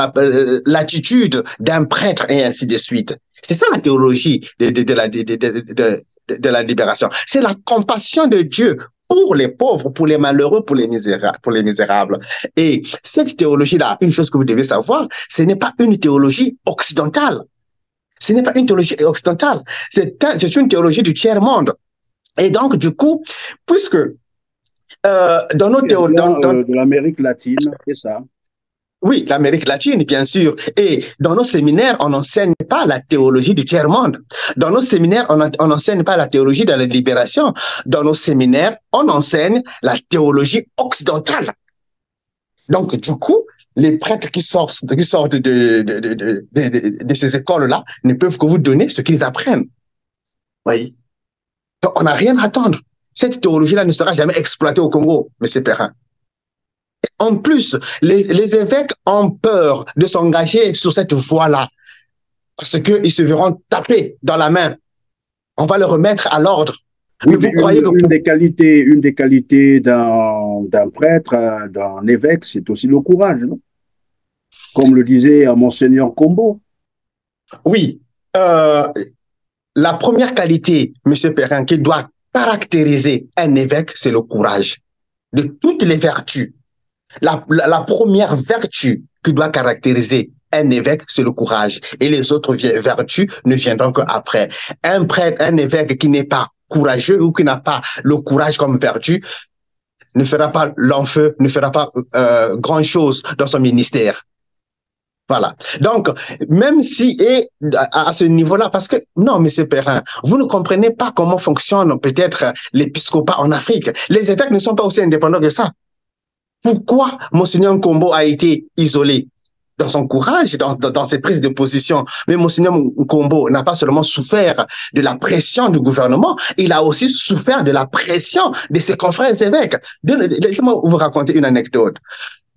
l'attitude d'un prêtre et ainsi de suite? C'est ça la théologie de la libération. C'est la compassion de Dieu pour les pauvres, pour les malheureux, pour les misérables. Et cette théologie-là, une chose que vous devez savoir, ce n'est pas une théologie occidentale. Ce n'est pas une théologie occidentale. C'est une théologie du tiers-monde. Et donc, du coup, puisque dans nos théologies... de l'Amérique latine, c'est ça. Oui, l'Amérique latine, bien sûr. Et dans nos séminaires, on n'enseigne pas la théologie du tiers-monde. Dans nos séminaires, on n'enseigne pas la théologie de la libération. Dans nos séminaires, on enseigne la théologie occidentale. Donc, du coup, les prêtres qui sortent de ces écoles-là ne peuvent que vous donner ce qu'ils apprennent. Oui. Donc, on n'a rien à attendre. Cette théologie-là ne sera jamais exploitée au Congo, M. Perrin. En plus, les évêques ont peur de s'engager sur cette voie-là parce qu'ils se verront taper dans la main. On va le remettre à l'ordre. Oui, vous croyez une des qualités d'un prêtre, d'un évêque, c'est aussi le courage, non? Comme le disait Monseigneur Kombo. Oui. La première qualité, M. Perrin, qui doit caractériser un évêque, c'est le courage. De toutes les vertus, la première vertu qui doit caractériser un évêque, c'est le courage. Et les autres vertus ne viendront qu'après. Un prêtre, un évêque qui n'est pas courageux ou qui n'a pas le courage comme vertu ne fera pas long feu, ne fera pas grand-chose dans son ministère. Voilà. Donc, même si, et à ce niveau-là, parce que, non, M. Perrin, vous ne comprenez pas comment fonctionne peut-être l'épiscopat en Afrique. Les évêques ne sont pas aussi indépendants que ça. Pourquoi Monseigneur Kombo a été isolé? Dans son courage, dans ses prises de position. Mais Monseigneur Kombo n'a pas seulement souffert de la pression du gouvernement, il a aussi souffert de la pression de ses confrères évêques. Laissez-moi vous raconter une anecdote.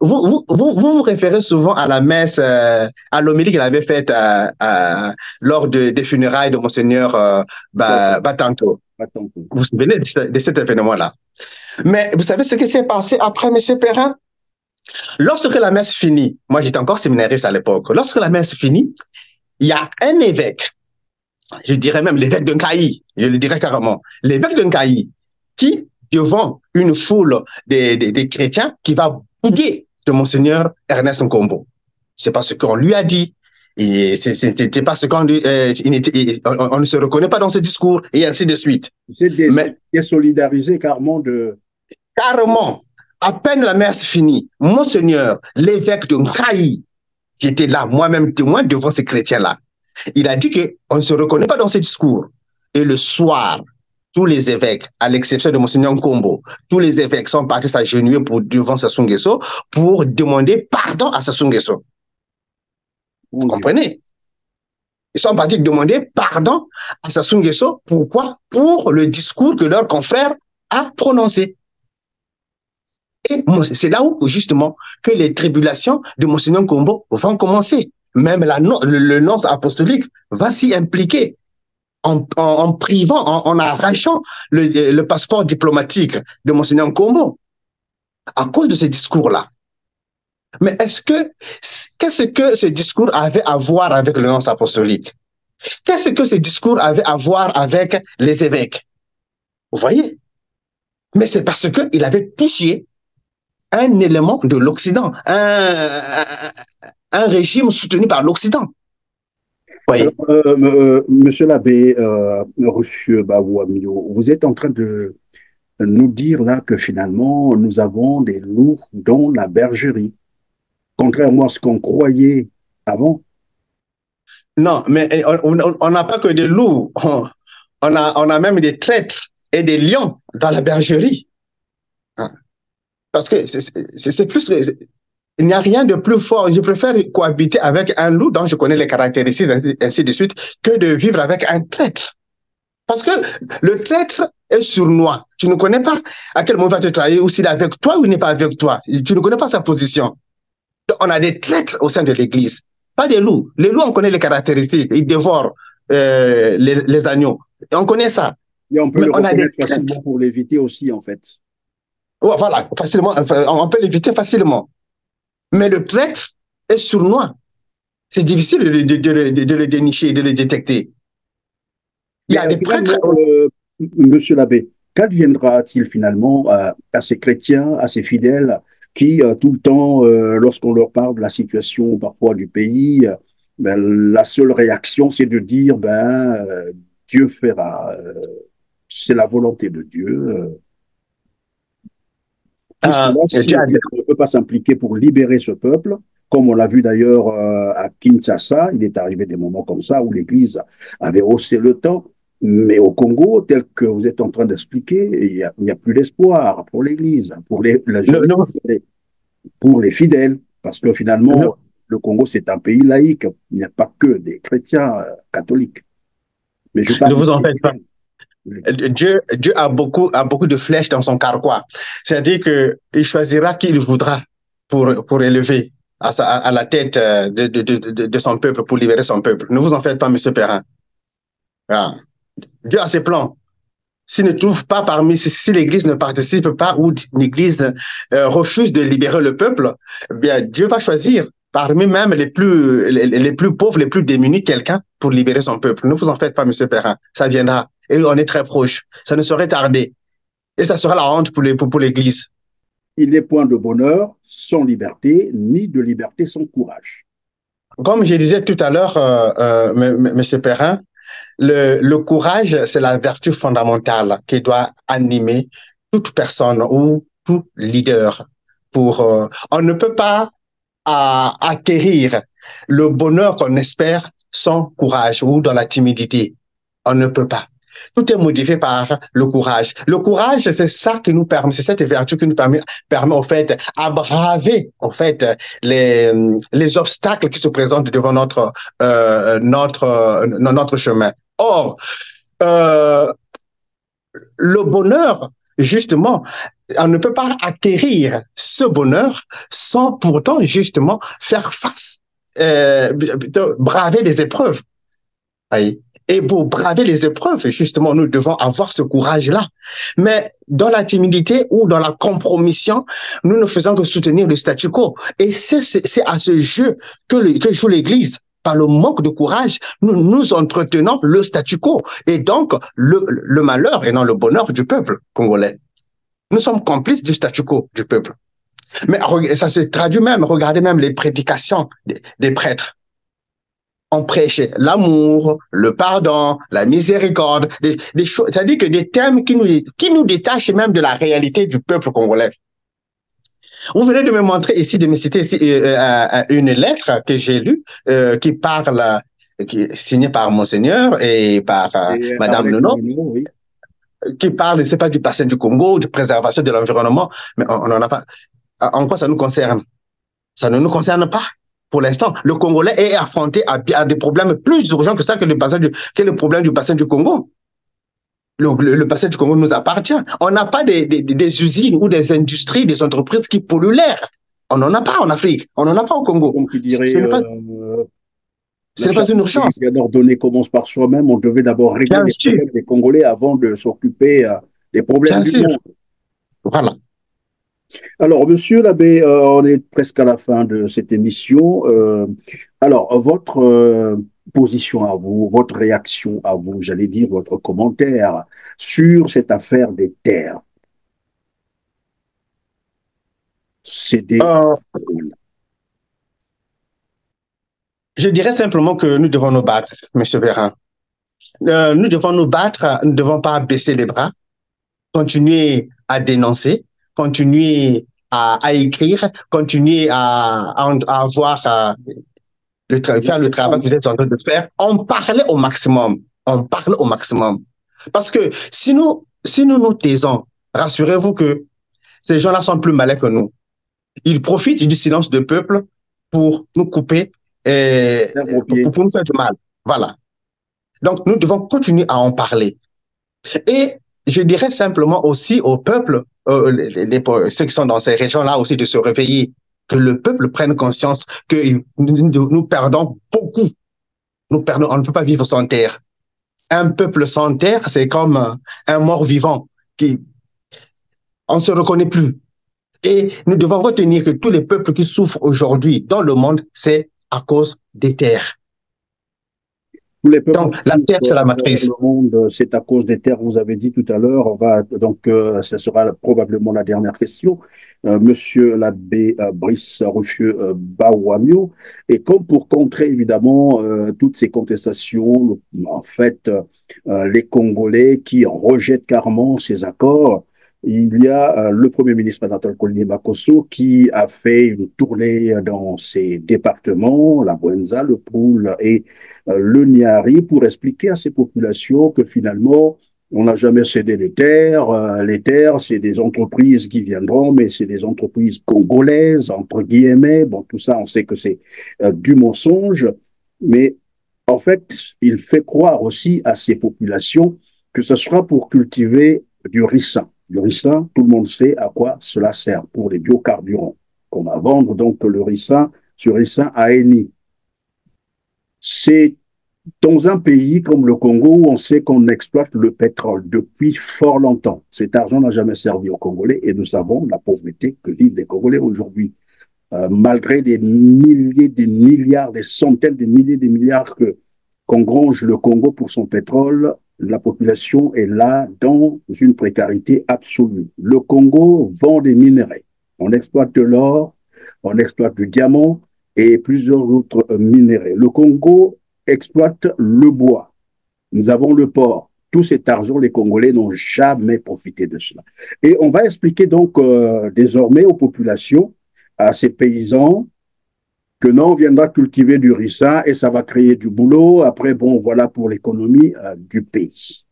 Vous référez souvent à la messe, à l'homélie qu'il avait faite lors des funérailles de Monseigneur Batanto. Vous vous souvenez de cet événement-là? Mais vous savez ce qui s'est passé après, M. Perrin? Lorsque la messe finit, moi j'étais encore séminariste à l'époque, lorsque la messe finit, il y a un évêque, je dirais même l'évêque de Nkaï, je le dirais carrément, l'évêque de Nkaï, qui, devant une foule des chrétiens, qui va bouder de Monseigneur Ernest Nkombo. C'est pas ce qu'on lui a dit, c'était pas ce qu'on on ne se reconnaît pas dans ce discours, et ainsi de suite. C'est désolidarisé carrément de... Carrément. À peine la messe finie, Monseigneur, l'évêque de Nkaï, j'étais là, moi-même témoin devant ces chrétiens-là. Il a dit qu'on ne se reconnaît pas dans ce discours. Et le soir, tous les évêques, à l'exception de Monseigneur Nkombo, tous les évêques sont partis s'agenouiller devant Sassou Nguesso pour demander pardon à Sassou Nguesso. Mon Dieu. Comprenez? Ils sont partis demander pardon à Sassou Nguesso. Pourquoi? Pour le discours que leur confrère a prononcé. Et c'est là où, justement, que les tribulations de Monseigneur Kombo vont commencer. Même le nonce apostolique va s'y impliquer en privant, en arrachant le passeport diplomatique de Monseigneur Kombo à cause de ces discours-là. Mais qu'est-ce que ce discours avait à voir avec le nonce apostolique? Qu'est-ce que ce discours avait à voir avec les évêques? Vous voyez? Mais c'est parce qu'il avait touché un élément de l'Occident, un régime soutenu par l'Occident. Alors, Oui. monsieur l'abbé Ruffieux Bawamio, vous êtes en train de nous dire là que finalement, nous avons des loups dans la bergerie, contrairement à ce qu'on croyait avant. Non, mais on n'a pas que des loups, on a même des traîtres et des lions dans la bergerie. Parce que c'est plus... Il n'y a rien de plus fort. Je préfère cohabiter avec un loup dont je connais les caractéristiques, ainsi de suite, que de vivre avec un traître. Parce que le traître est sournois. Tu ne connais pas à quel moment il va te trahir, ou s'il est avec toi ou il n'est pas avec toi. Tu ne connais pas sa position. Donc, on a des traîtres au sein de l'Église, pas des loups. Les loups, on connaît les caractéristiques. Ils dévorent les agneaux. Et on connaît ça. Et on peut Mais le on a des reconnaître traîtres. facilement pour l'éviter aussi, en fait. Ouais, voilà, facilement, on peut l'éviter facilement. Mais le traître est sournois. C'est difficile de le dénicher, de le détecter. Il y Mais a des prêtres. finalement, monsieur l'abbé, qu'adviendra-t-il finalement à ces chrétiens, à ces fidèles qui, tout le temps, lorsqu'on leur parle de la situation parfois du pays, ben, la seule réaction, c'est de dire, Dieu fera, c'est la volonté de Dieu. Jusque-là, si l'Église ne peut pas s'impliquer pour libérer ce peuple, comme on l'a vu d'ailleurs à Kinshasa, il est arrivé des moments comme ça où l'Église avait haussé le temps, mais au Congo, tel que vous êtes en train d'expliquer, il n'y a plus d'espoir pour l'Église, pour la jeunesse, pour les fidèles, parce que finalement, le Congo, c'est un pays laïque, il n'y a pas que des chrétiens catholiques. Mais je parle ne vous en faites pas. Dieu a beaucoup de flèches dans son carquois. C'est-à-dire qu'il choisira qui il voudra pour élever à la tête de son peuple, pour libérer son peuple. Ne vous en faites pas, monsieur Perrin. Ah. Dieu a ses plans. S'il ne trouve pas si l'Église ne participe pas ou l'Église refuse de libérer le peuple, eh bien, Dieu va choisir parmi même les plus pauvres, les plus démunis, quelqu'un pour libérer son peuple. Ne vous en faites pas, monsieur Perrin. Ça viendra. Et on est très proche. Ça ne saurait tarder. Et ça sera la honte pour l'Église. Il n'est point de bonheur sans liberté, ni de liberté sans courage. Comme je disais tout à l'heure, monsieur Perrin, le courage, c'est la vertu fondamentale qui doit animer toute personne ou tout leader. On ne peut pas acquérir le bonheur qu'on espère sans courage ou dans la timidité. On ne peut pas. Tout est modifié par le courage. Le courage, c'est ça qui nous permet, c'est cette vertu qui nous permet en fait, à braver, en fait, les obstacles qui se présentent devant notre chemin. Or, le bonheur, justement, on ne peut pas acquérir ce bonheur sans pourtant, justement, faire face, braver les épreuves. Et pour braver les épreuves, justement, nous devons avoir ce courage-là. Mais dans la timidité ou dans la compromission, nous ne faisons que soutenir le statu quo. Et c'est à ce jeu que joue l'Église. Par le manque de courage, nous entretenons le statu quo et donc le malheur et non le bonheur du peuple congolais. Nous sommes complices du statu quo du peuple. Mais ça se traduit même, regardez même les prédications des prêtres. On prêche l'amour, le pardon, la miséricorde, des choses, c'est-à-dire que des thèmes qui nous détachent même de la réalité du peuple congolais. Vous venez de me montrer ici, de me citer ici une lettre que j'ai lue qui est signée par Monseigneur et par Madame Nono, oui. qui parle, c'est pas du bassin du Congo, de préservation de l'environnement, mais on n'en a pas. En quoi ça nous concerne? Ça ne nous concerne pas. pour l'instant. Le Congolais est affronté à des problèmes plus urgents que ça, que le problème du bassin du Congo. Le bassin du Congo nous appartient. On n'a pas des usines ou des industries, des entreprises qui polluent l'air. On n'en a pas en Afrique. On n'en a pas au Congo. Comme tu dirais, Ce la n'est pas une charité urgence. bien ordonnée commence par soi-même. On devait d'abord régler Bien les sûr, problèmes des Congolais avant de s'occuper des problèmes bien du sûr. monde. Voilà. Alors, monsieur l'abbé, on est presque à la fin de cette émission. Alors, votre position à vous, votre réaction à vous, j'allais dire votre commentaire sur cette affaire des terres cédées. Euh, je dirais simplement que nous devons nous battre, Monsieur Véran. Nous devons nous battre, nous ne devons pas baisser les bras, continuer à dénoncer, continuer à écrire, continuer à avoir faire le travail que vous êtes en train de faire, en parler au maximum. En parler au maximum. Parce que si nous nous taisons, rassurez-vous que ces gens-là sont plus malins que nous. Ils profitent du silence du peuple pour nous couper, pour nous faire du mal. Voilà. Donc, nous devons continuer à en parler. Et je dirais simplement aussi au peuple, ceux qui sont dans ces régions-là aussi, de se réveiller, que le peuple prenne conscience que nous perdons beaucoup. Nous perdons, on ne peut pas vivre sans terre. Un peuple sans terre, c'est comme un mort vivant qui, on ne se reconnaît plus. Et nous devons retenir que tous les peuples qui souffrent aujourd'hui dans le monde, c'est à cause des terres. Tous les peuples Donc, qui la terre, c'est souffrent la à travers matrice. le monde, c'est à cause des terres, vous avez dit tout à l'heure. On va donc, ce sera probablement la dernière question. Monsieur l'abbé Brice Ruffieux Bawamio, et comme pour contrer évidemment toutes ces contestations, en fait, les Congolais qui rejettent carrément ces accords, il y a le Premier ministre Anatole Kolny Makosso qui a fait une tournée dans ces départements, la Bouenza, le Poul et le Niari, pour expliquer à ces populations que finalement, on n'a jamais cédé les terres. Les terres, c'est des entreprises qui viendront, mais c'est des entreprises congolaises, entre guillemets. Bon, tout ça, on sait que c'est du mensonge. Mais en fait, il fait croire aussi à ces populations que ce sera pour cultiver du ricin. Le ricin, tout le monde sait à quoi cela sert, pour les biocarburants. On va vendre donc le ricin, ce ricin à Eni. C'est dans un pays comme le Congo où on sait qu'on exploite le pétrole depuis fort longtemps. Cet argent n'a jamais servi aux Congolais et nous savons la pauvreté que vivent les Congolais aujourd'hui. Malgré des milliers, des milliards, des centaines de milliers, des milliards qu'engrange le Congo pour son pétrole, la population est là dans une précarité absolue. Le Congo vend des minerais. On exploite de l'or, on exploite du diamant et plusieurs autres minéraux. Le Congo exploite le bois. Nous avons le port. Tout cet argent, les Congolais n'ont jamais profité de cela. Et on va expliquer donc désormais aux populations, à ces paysans, que non, on viendra cultiver du ricin et ça va créer du boulot. Après, bon, voilà pour l'économie du pays.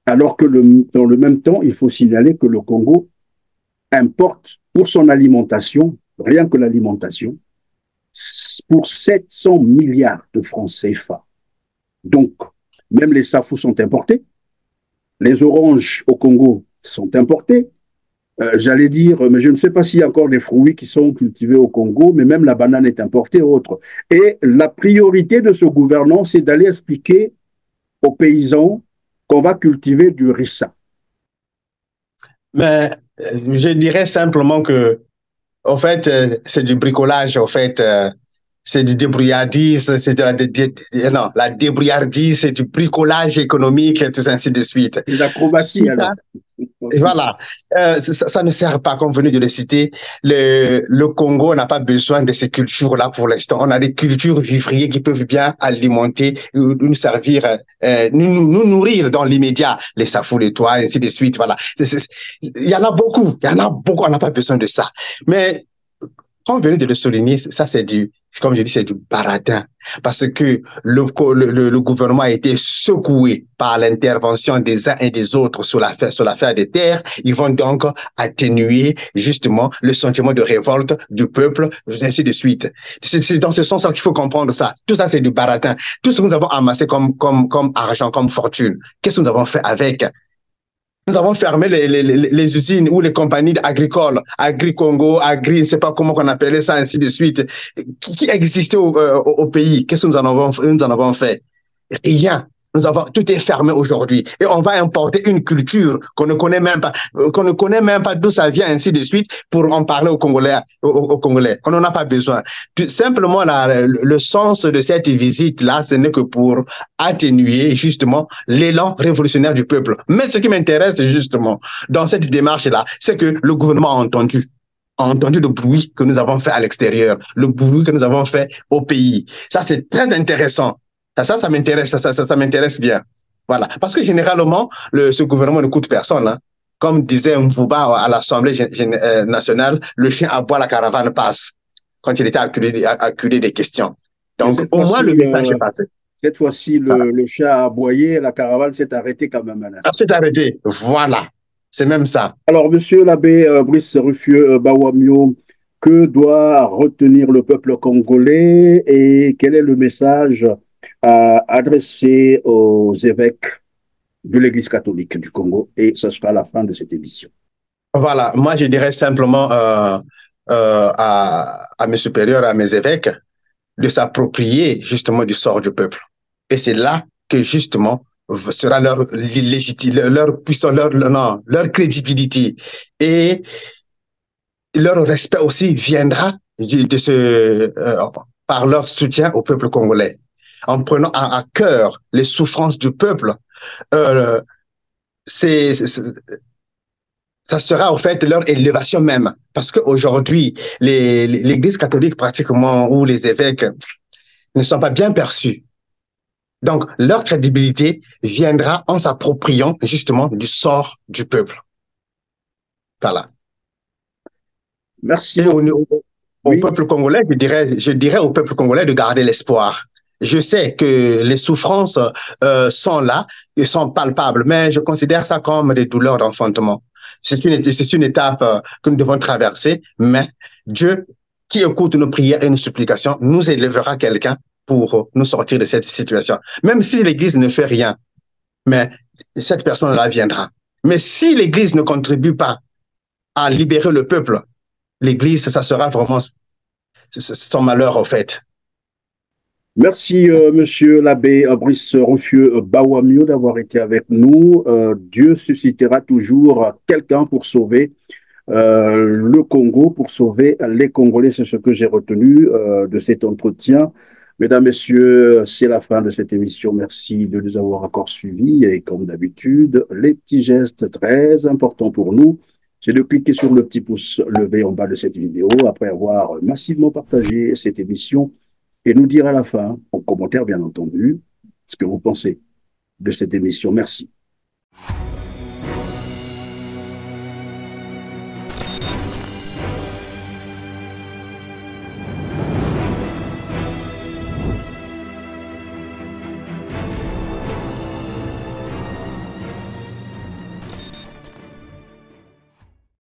Alors que dans le même temps, il faut signaler que le Congo importe pour son alimentation, rien que l'alimentation, pour 700 milliards de francs CFA. Donc, même les safous sont importés, les oranges au Congo sont importés. J'allais dire, mais je ne sais pas s'il y a encore des fruits qui sont cultivés au Congo, mais même la banane est importée et autres. Et la priorité de ce gouvernement, c'est d'aller expliquer aux paysans qu'on va cultiver du ricin. Mais je dirais simplement que, en fait, c'est du bricolage, en fait. C'est du débrouillardise, non, la débrouillardise, c'est du bricolage économique, et tout ainsi de suite. C'est l'acrobatie, alors. Voilà, ça ne sert pas, comme vous venez de le citer. Le Congo n'a pas besoin de ces cultures-là pour l'instant. On a des cultures vivrières qui peuvent bien alimenter, nous servir, nous nourrir dans l'immédiat, les safou, les toits, ainsi de suite. Voilà. Il y en a beaucoup, on n'a pas besoin de ça. Mais comme vous venez de le souligner, ça c'est comme je dis, c'est du baratin. Parce que le gouvernement a été secoué par l'intervention des uns et des autres sur l'affaire des terres. Ils vont donc atténuer justement le sentiment de révolte du peuple, ainsi de suite. C'est dans ce sens-là qu'il faut comprendre ça. Tout ça, c'est du baratin. Tout ce que nous avons amassé comme argent, comme fortune, qu'est-ce que nous avons fait avec? Nous avons fermé les usines ou les compagnies agricoles, Agri-Congo, Agri, je ne sais pas comment on appelait ça, ainsi de suite, qui existaient au pays. Qu'est-ce que nous en avons fait? Rien. Tout est fermé aujourd'hui. Et on va importer une culture qu'on ne connaît même pas d'où ça vient, ainsi de suite, pour en parler aux Congolais, aux Congolais. On n'en a pas besoin. Simplement, le sens de cette visite-là, ce n'est que pour atténuer, justement, l'élan révolutionnaire du peuple. Mais ce qui m'intéresse, justement, dans cette démarche-là, c'est que le gouvernement a entendu le bruit que nous avons fait à l'extérieur, le bruit que nous avons fait au pays. Ça, c'est très intéressant. Ça m'intéresse, ça m'intéresse bien. Voilà. Parce que généralement, ce gouvernement ne coûte personne. Hein. Comme disait Mvouba à l'Assemblée nationale, le chien aboie, la caravane passe, quand il était acculé des questions. Donc, au moins, le message est passé. Cette fois-ci, Voilà. le chat a aboyé, la caravane s'est arrêtée quand même un Ça instant. s'est arrêté. Voilà. C'est même ça. Alors, monsieur l'abbé Brice Ruffieux Bawamio, que doit retenir le peuple congolais et quel est le message à adresser aux évêques de l'Église catholique du Congo? Et ce sera la fin de cette émission. Voilà. Moi, je dirais simplement à mes supérieurs, à mes évêques, de s'approprier justement du sort du peuple. Et c'est là que justement sera leur légitimité, leur puissance, non, leur crédibilité et leur respect aussi viendra par leur soutien au peuple congolais. En prenant à cœur les souffrances du peuple, euh, c'est, ça sera en fait leur élévation même. Parce qu'aujourd'hui, l'Église catholique pratiquement ou les évêques ne sont pas bien perçus. Donc, leur crédibilité viendra en s'appropriant justement du sort du peuple. Voilà. Merci Et beaucoup. au Oui, peuple congolais, je dirais au peuple congolais de garder l'espoir. Je sais que les souffrances sont là, et sont palpables, mais je considère ça comme des douleurs d'enfantement. C'est une étape que nous devons traverser, mais Dieu, qui écoute nos prières et nos supplications, nous élèvera quelqu'un pour nous sortir de cette situation. Même si l'Église ne fait rien, mais cette personne-là viendra. Mais si l'Église ne contribue pas à libérer le peuple, l'Église, ça sera vraiment son malheur, en fait. merci monsieur l'abbé Brice Ruffieux Bawamio d'avoir été avec nous. Dieu suscitera toujours quelqu'un pour sauver le Congo, pour sauver les Congolais. C'est ce que j'ai retenu de cet entretien. Mesdames, Messieurs, c'est la fin de cette émission. Merci de nous avoir encore suivis. Et comme d'habitude, les petits gestes très importants pour nous, c'est de cliquer sur le petit pouce levé en bas de cette vidéo après avoir massivement partagé cette émission et nous dire à la fin, en commentaire bien entendu, ce que vous pensez de cette émission. Merci.